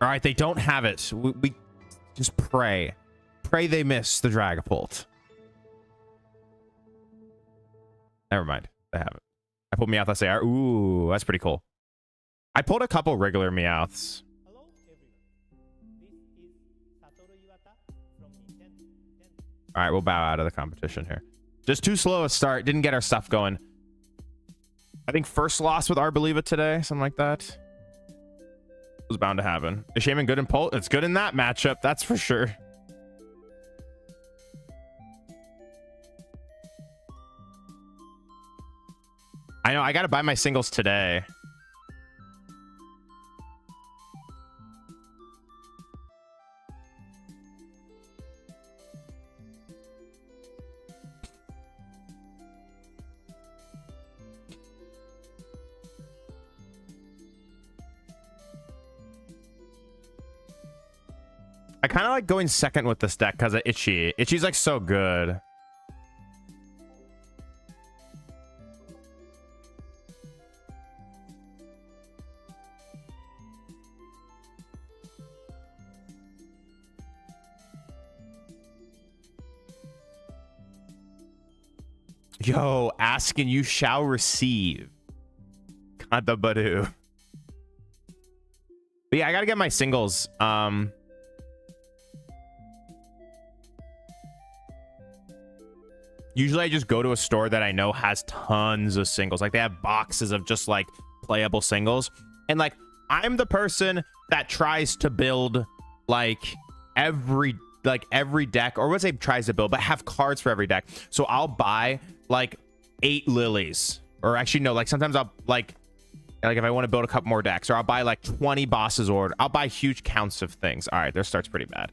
All right, they don't have it. We just pray. Pray they miss the Dragapult. Never mind. They have it. I pulled Meowth SAR. Ooh, that's pretty cool. I pulled a couple regular Meowths. Hello, everyone. This is Satoru Iwata from Nintendo. All right, we'll bow out of the competition here. Just too slow a start. Didn't get our stuff going. I think first loss with Arboliva today, something like that. Was bound to happen. Is Shaman good in Pult? It's good in that matchup, that's for sure. I know, I gotta buy my singles today. I kind of like going second with this deck because of Itchy. Itchy's like so good. Yo, ask and you shall receive. Kadabadoo. But yeah, I gotta get my singles. Usually I just go to a store that I know has tons of singles. Like they have boxes of just like playable singles. And like I'm the person that tries to build like every deck, or what say tries to build, but have cards for every deck. So I'll buy like 8 lilies, or actually no, like sometimes I'll like if I want to build a couple more decks, or I'll buy like 20 bosses, or I'll buy huge counts of things. All right, their start's pretty bad.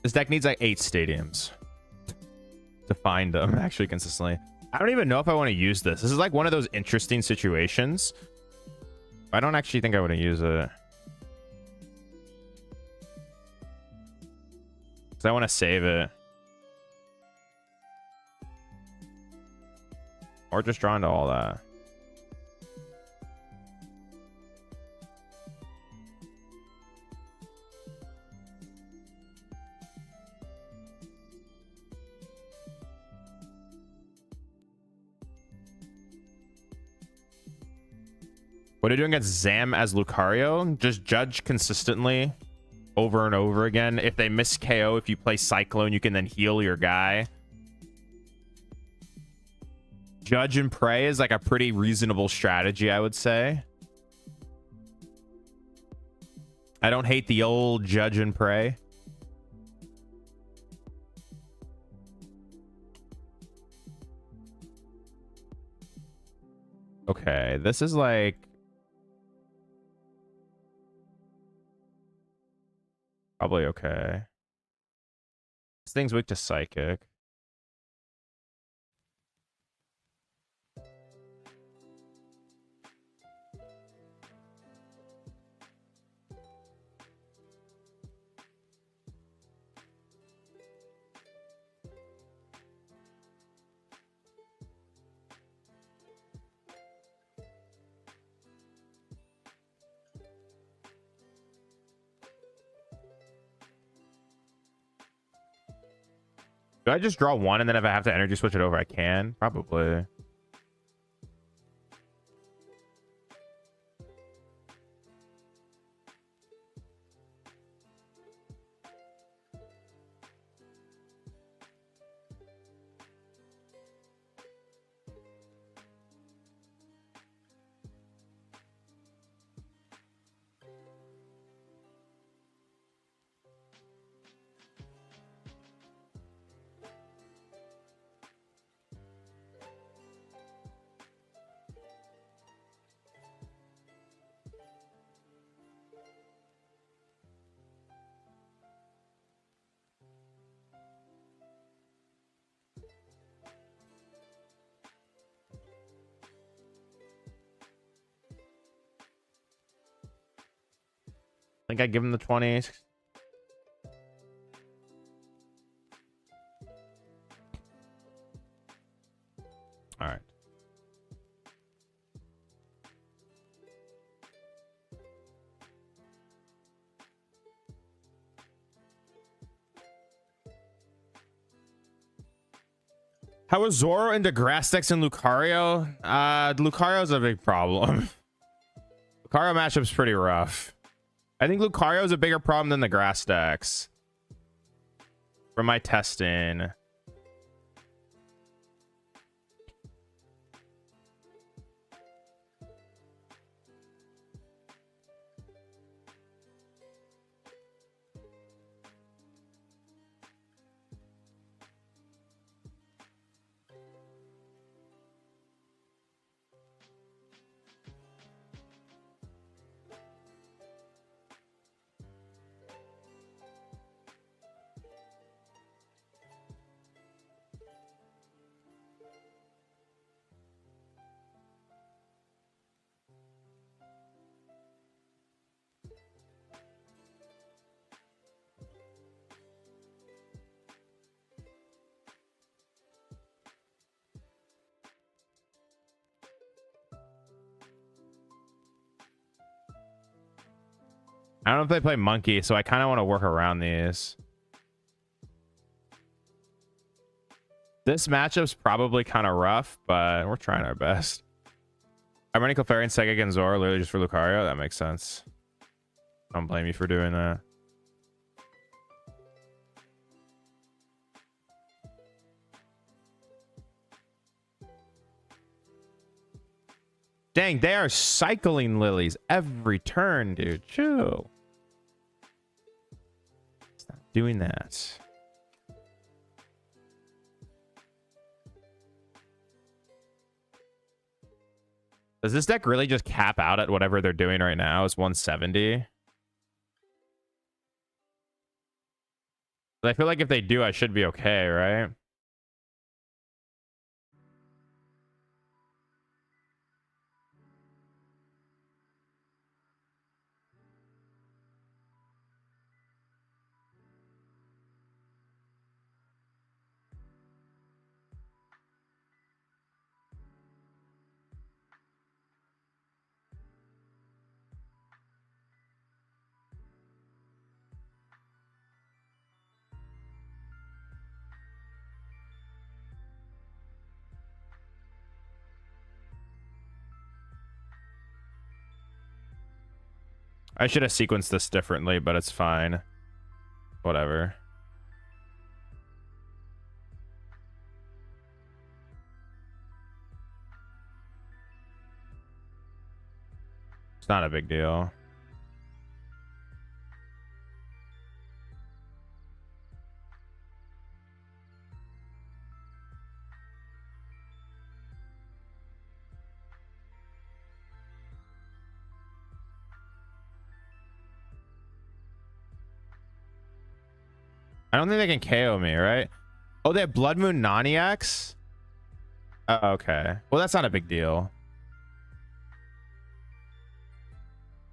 This deck needs like 8 stadiums to find them actually consistently. I don't even know if I want to use this. This is like one of those interesting situations. I don't actually think I want to use it. Because I want to save it. Or just draw into all that. What are you doing against Zam as Lucario? Just judge consistently over and over again. If they miss KO, if you play Cyclone, you can then heal your guy. Judge and pray is like a pretty reasonable strategy, I would say. I don't hate the old judge and pray. Okay, this is like... probably okay. This thing's weak to Psychic. Do I just draw one and then if I have to energy switch it over, I can? Probably. I think I give him the 20s. All right. How is Zoro into grass decks and Lucario? Lucario's a big problem. Lucario matchup's pretty rough. I think Lucario is a bigger problem than the grass decks. From my testing. I don't know if they play monkey, so I kind of want to work around these. This matchup's probably kind of rough, but we're trying our best. I'm running Clefairy and Sega against Zoro, literally just for Lucario. That makes sense. I don't blame you for doing that. Dang, they are cycling lilies every turn, dude. Chill. Stop doing that. Does this deck really just cap out at whatever they're doing right now? Is 170? But I feel like if they do, I should be okay, right? I should have sequenced this differently, but it's fine. Whatever. It's not a big deal. I don't think they can KO me, right? Oh, they have Blood Moon Naniacs? Oh, okay. Well, that's not a big deal.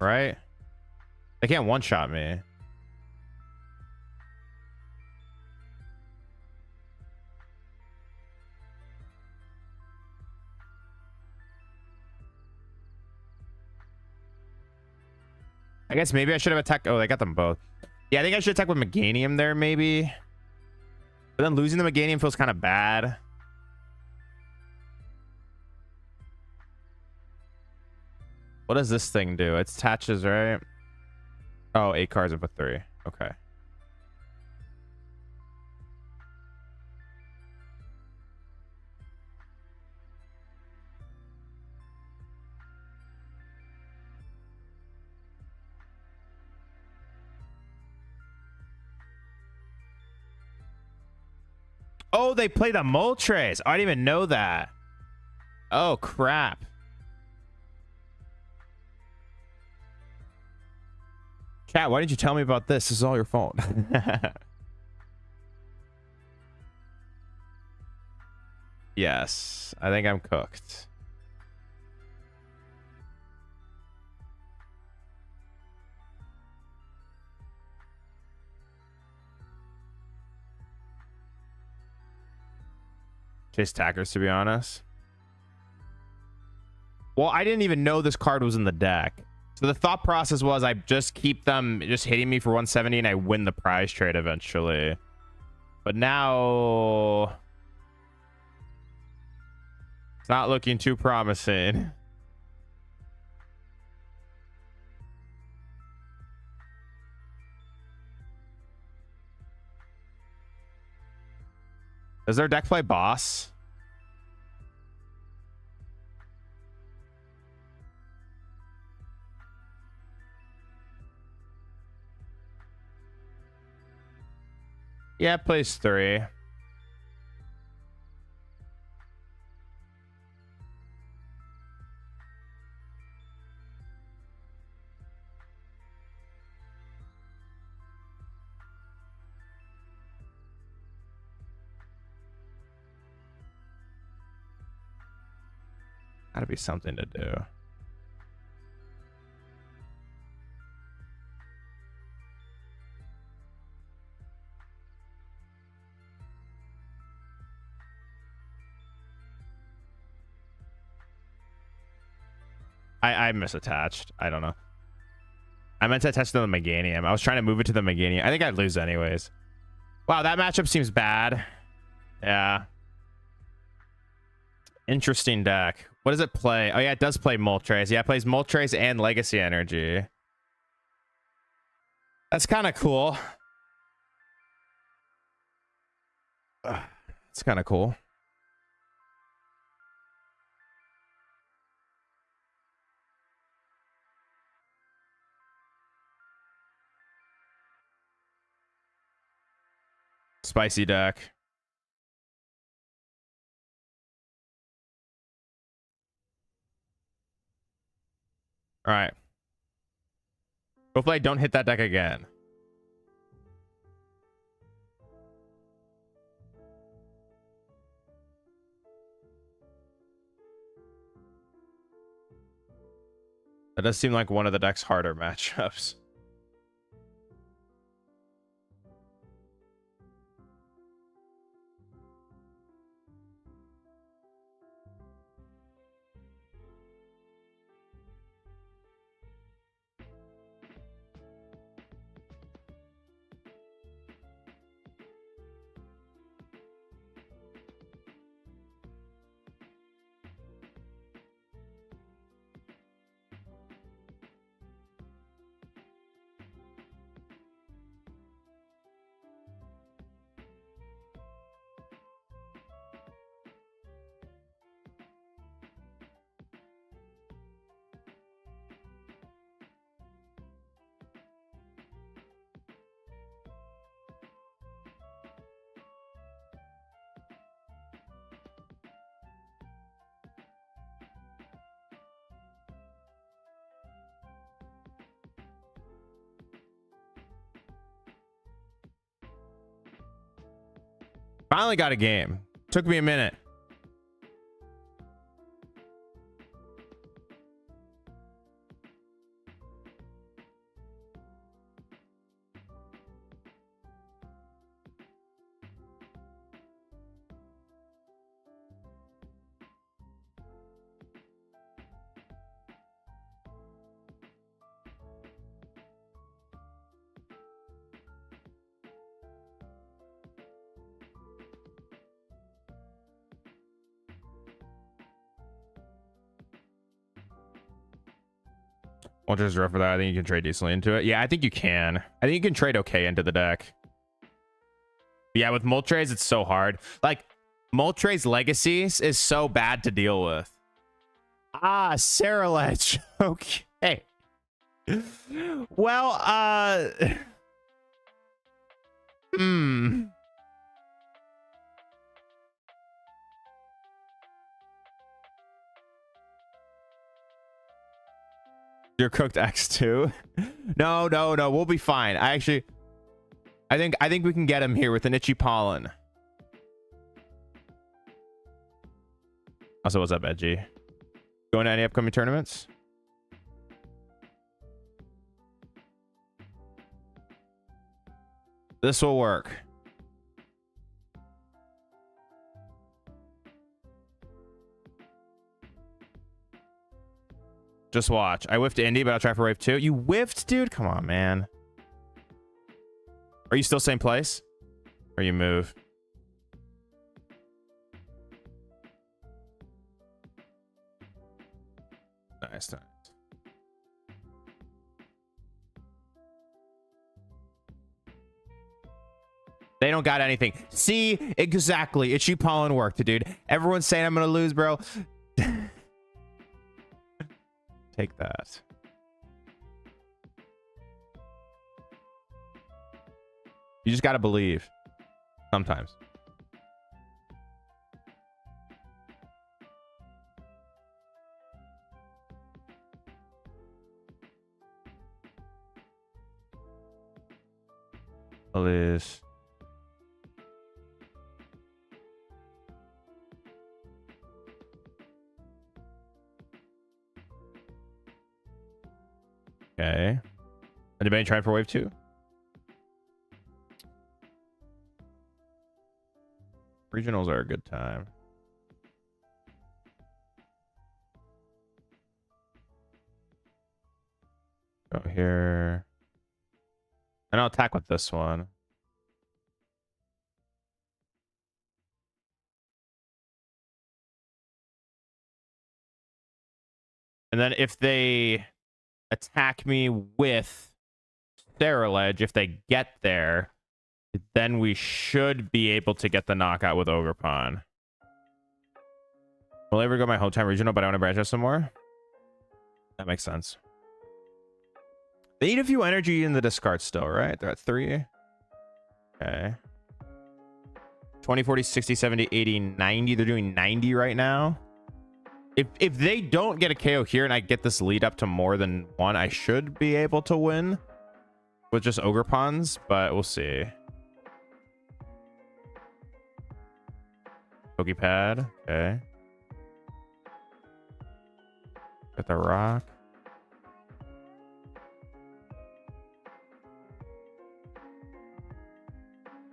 Right? They can't one-shot me. I guess maybe I should have attacked. Oh, they got them both. Yeah, I think I should attack with Meganium there, maybe. But then losing the Meganium feels kind of bad. What does this thing do? It attaches, right? Oh, 8 cards and put 3. Okay. Oh, they play the Moltres. I didn't even know that. Oh, crap. Chat, why didn't you tell me about this? This is all your fault. Yes, I think I'm cooked. Chase Tackers, to be honest. Well, I didn't even know this card was in the deck. So the thought process was I just keep them just hitting me for 170 and I win the prize trade eventually. But now it's not looking too promising. Does their deck play boss? Yeah, it plays 3. Gotta be something to do. I misattached. I don't know. I meant to attach to the Meganium. I was trying to move it to the Meganium. I think I'd lose anyways. Wow, that matchup seems bad. Yeah. Interesting deck. What does it play? Oh, yeah, it does play Moltres. Yeah, it plays Moltres and Legacy Energy. That's kind of cool. It's kind of cool. Spicy deck. All right. Hopefully I don't hit that deck again. That does seem like one of the deck's harder matchups. Finally got a game. Took me a minute. Moltres rough for that. I think you can trade decently into it. Yeah, I think you can. I think you can trade okay into the deck. But yeah, with Moltres, it's so hard. Like, Moltres Legacies is so bad to deal with. Ah, Saralech. Okay. Well, You're cooked X2. No. We'll be fine. I think we can get him here with an itchy pollen. Also, what's up, Edgy? Going to any upcoming tournaments? This will work. Just watch. I whiffed Indy, but I'll try for wave 2. You whiffed, dude? Come on, man. Are you still same place? Or you move? Nice. They don't got anything. See? Exactly. Itchy pollen worked, dude. Everyone's saying I'm going to lose, bro. Take that. You just got to believe. Sometimes. Please. Okay. Anybody trying for wave 2? Regionals are a good time. Go here. And I'll attack with this one. And then if they attack me with Saralech, if they get there, then we should be able to get the knockout with Ogerpon. Will I ever go my whole time regional, but I want to branch out some more? That makes sense. They need a few energy in the discard still, right? They're at 3. Okay. 20, 40, 60, 70, 80, 90. They're doing 90 right now. If they don't get a KO here and I get this lead up to more than 1, I should be able to win with just Ogerpons, but we'll see. Pokepad. Okay. Got the rock.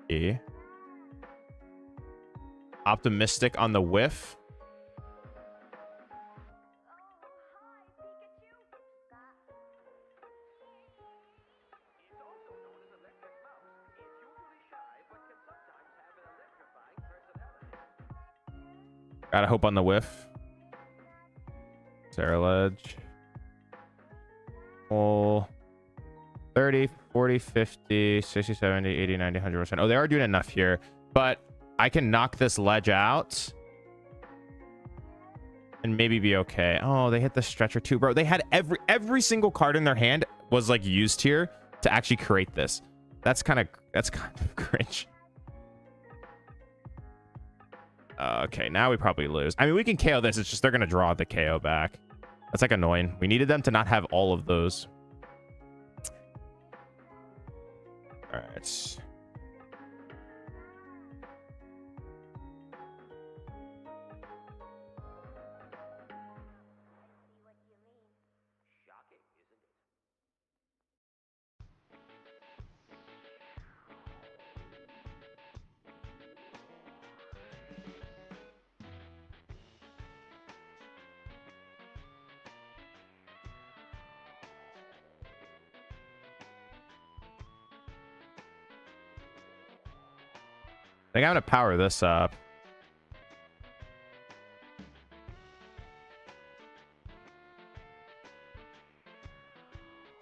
E. Optimistic on the whiff. Gotta hope on the whiff. Saralech. Oh, 30, 40, 50, 60, 70, 80, 90, 100%. Oh, they are doing enough here. But I can knock this ledge out. And maybe be okay. Oh, they hit the stretcher too, bro. They had every single card in their hand was like used here to actually create this. That's kind of cringe. Okay, now we probably lose. I mean, we can KO this. It's just they're going to draw the KO back. That's like annoying. We needed them to not have all of those. All right. I think I'm gonna power this up.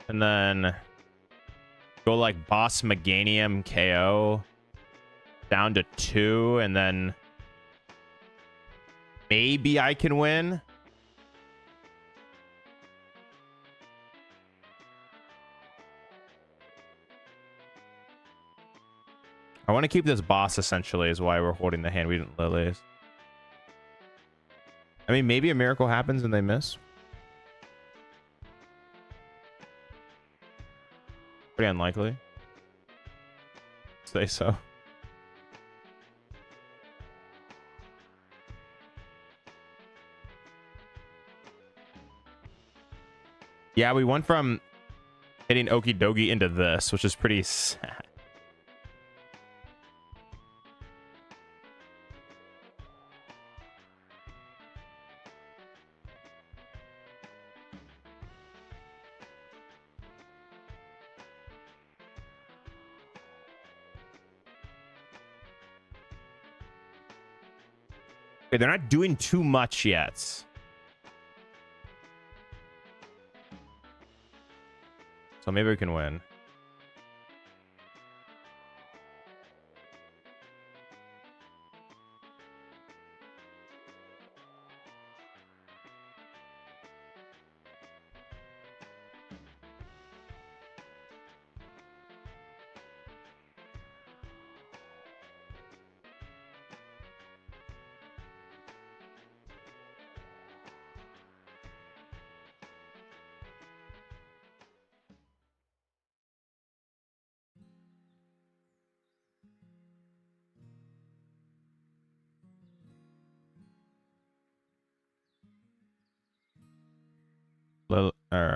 And then go like Boss Meganium KO down to 2, and then maybe I can win. I want to keep this boss, essentially, is why we're holding the hand. We didn't lilies. I mean, maybe a miracle happens and they miss. Pretty unlikely. Say so. Yeah, we went from hitting Okie Dokie into this, which is pretty sad. Okay, they're not doing too much yet. So maybe we can win.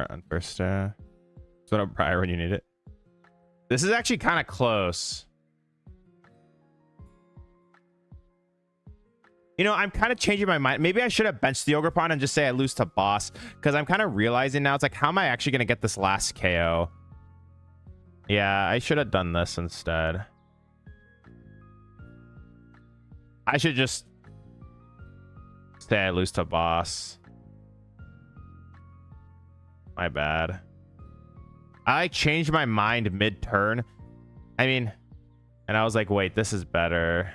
On first, so no prior when you need it. This is actually kind of close. You know, I'm kind of changing my mind. Maybe I should have benched the Ogerpon and just say I lose to boss, because I'm kind of realizing now it's like, how am I actually going to get this last KO? Yeah, I should have done this instead. I should just say I lose to boss. My bad. I changed my mind mid-turn. I mean, and I was like, wait, this is better.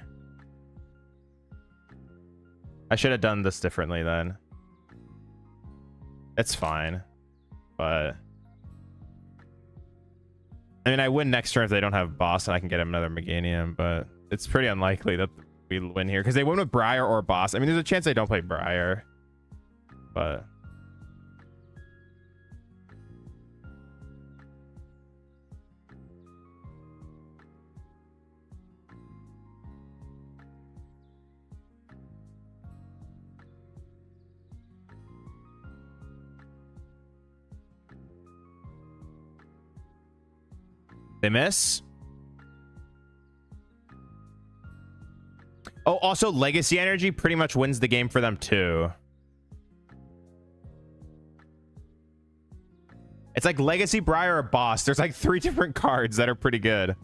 I should have done this differently then. It's fine. But I mean, I win next turn if they don't have boss and I can get him another Meganium, but it's pretty unlikely that we win here because they win with Briar or boss. I mean, there's a chance they don't play Briar, but they miss. Oh, also Legacy Energy pretty much wins the game for them too. It's like Legacy, Briar, or Boss. There's like 3 different cards that are pretty good.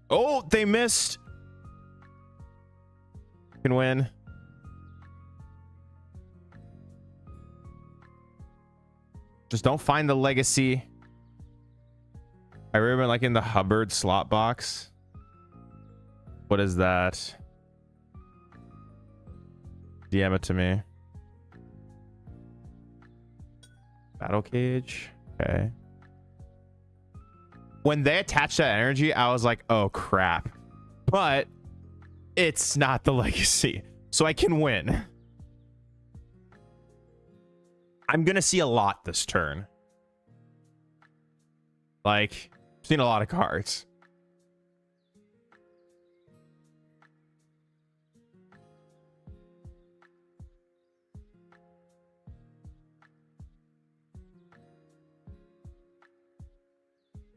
Oh, they missed. Can win. Just don't find the Legacy. I remember like in the Hubbard slot box. What is that? DM it to me. Battle Cage. Okay. When they attached that energy, I was like, oh crap. But it's not the Legacy. So I can win. I'm going to see a lot this turn. Like, I've seen a lot of cards.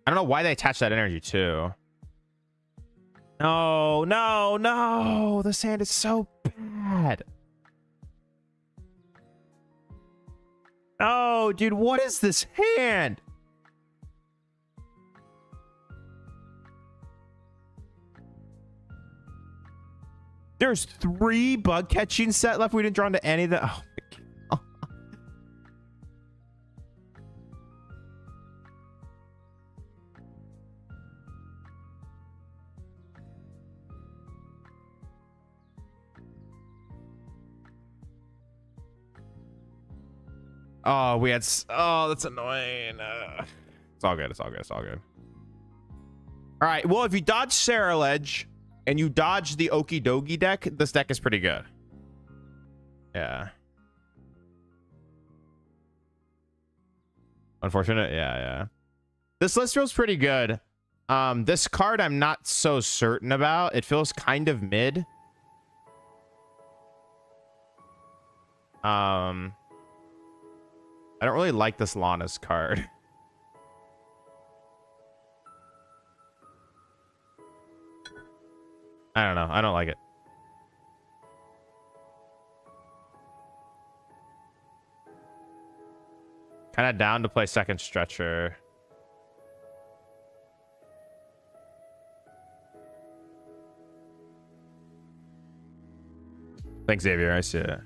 I don't know why they attached that energy too. No, no, no. The sand is so bad. Oh, dude, what is this hand? there's 3 bug catching set left. We didn't draw into any of the. Oh, oh, we had. Oh, that's annoying. It's all good. It's all good. It's all good. All right. Well, if you dodge Ceruledge and you dodge the Okie Dokie deck, this deck is pretty good. Yeah. Unfortunate. Yeah, yeah. This list feels pretty good. This card I'm not so certain about. It feels kind of mid. I don't really like this Lana's card. I don't know. I don't like it. Kind of down to play second stretcher. Thanks, Xavier. I see it.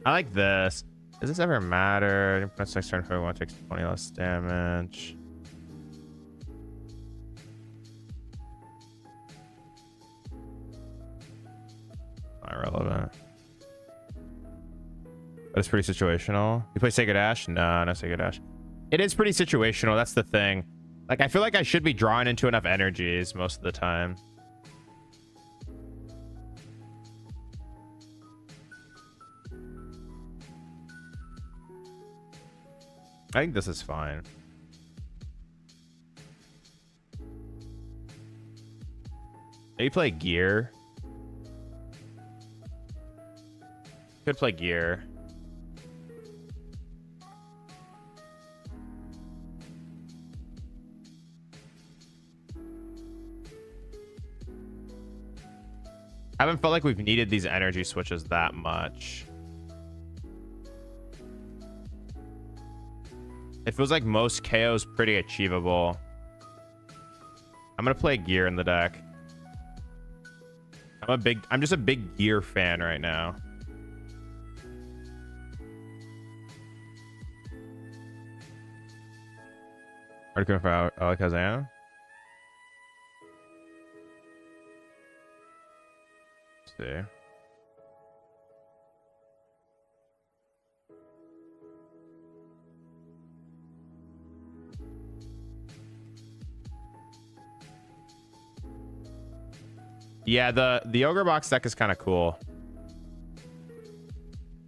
I like this. Does this ever matter? Next turn, whoever takes 20 less damage. Not relevant. But it's pretty situational. You play Sacred Ash? No, no Sacred Ash. It is pretty situational. That's the thing. Like, I feel like I should be drawing into enough energies most of the time. I think this is fine. Maybe play Gear. Could play Gear. I haven't felt like we've needed these energy switches that much. It feels like most KO's pretty achievable. I'm gonna play Gear in the deck. I'm just a big Gear fan right now. Are you going for Alakazam? Let's see. Yeah, the Ogre Box deck is kind of cool.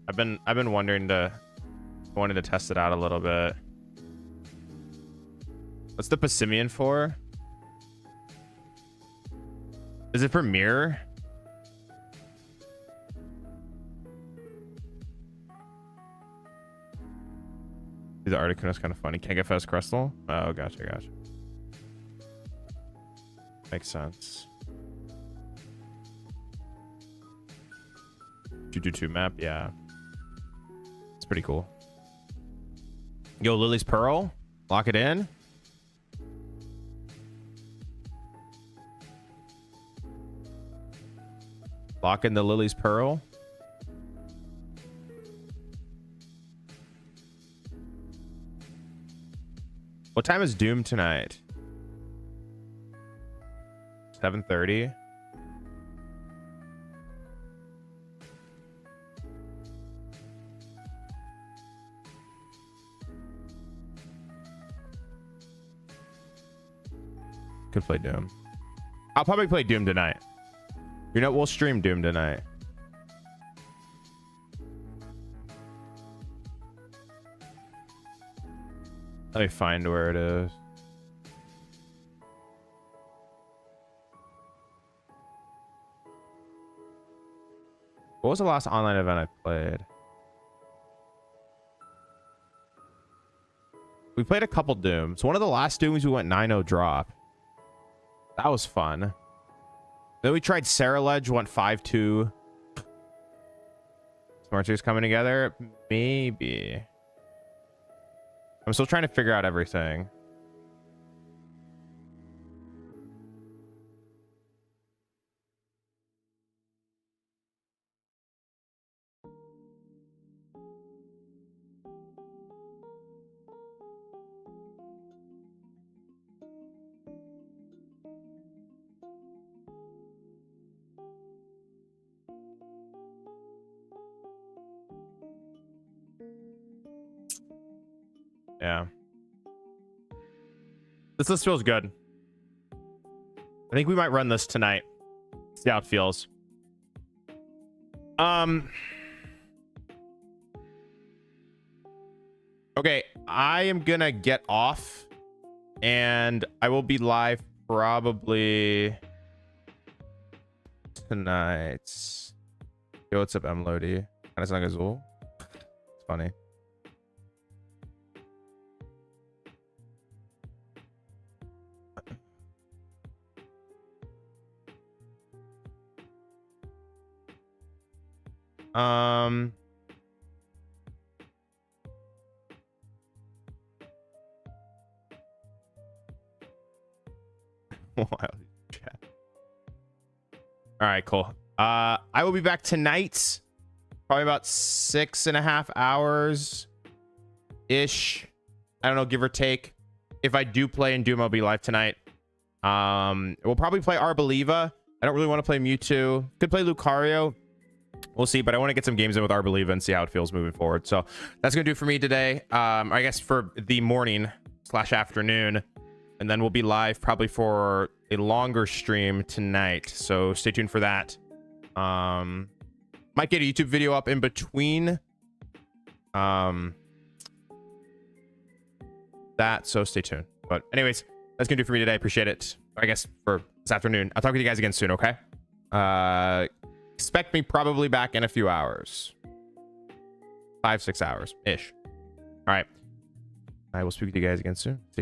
I've been wanting to test it out a little bit. What's the Passimian for? Is it for Mirror? The Articuno is kind of funny. Can't get fast Crystal? Oh, gotcha. Makes sense. 2/2 map, yeah. It's pretty cool. Yo, Lily's Pearl. Lock it in. Lock in the Lily's Pearl. What time is Doom tonight? 7:30. Could play Doom. I'll probably play Doom tonight. You know, we'll stream Doom tonight. Let me find where it is. What was the last online event I played? We played a couple Dooms. One of the last Dooms we went 9-0 drop. That was fun. Then we tried Ceruledge, went 5-2. Smart 2's coming together? Maybe. I'm still trying to figure out everything. Yeah. This list feels good. I think we might run this tonight. See how it feels. Okay, I am gonna get off and I will be live probably tonight. Yo, what's up, Lodi? It's funny. All right, cool. I will be back tonight, probably about 6.5 hours ish. I don't know, give or take. If I do play in Doom, I'll be live tonight. We'll probably play Arboliva. I don't really want to play Mewtwo. Could play Lucario. We'll see, but I want to get some games in with Arboliva and see how it feels moving forward. So that's gonna do it for me today. I guess for the morning / afternoon, and then we'll be live probably for a longer stream tonight. So stay tuned for that. Might get a YouTube video up in between that, so stay tuned. But anyways, that's gonna do it for me today. Appreciate it. I guess for this afternoon. I'll talk with you guys again soon. Okay. Expect me probably back in a few hours, 5-6 hours ish. All right, I will speak to you guys again soon. See you.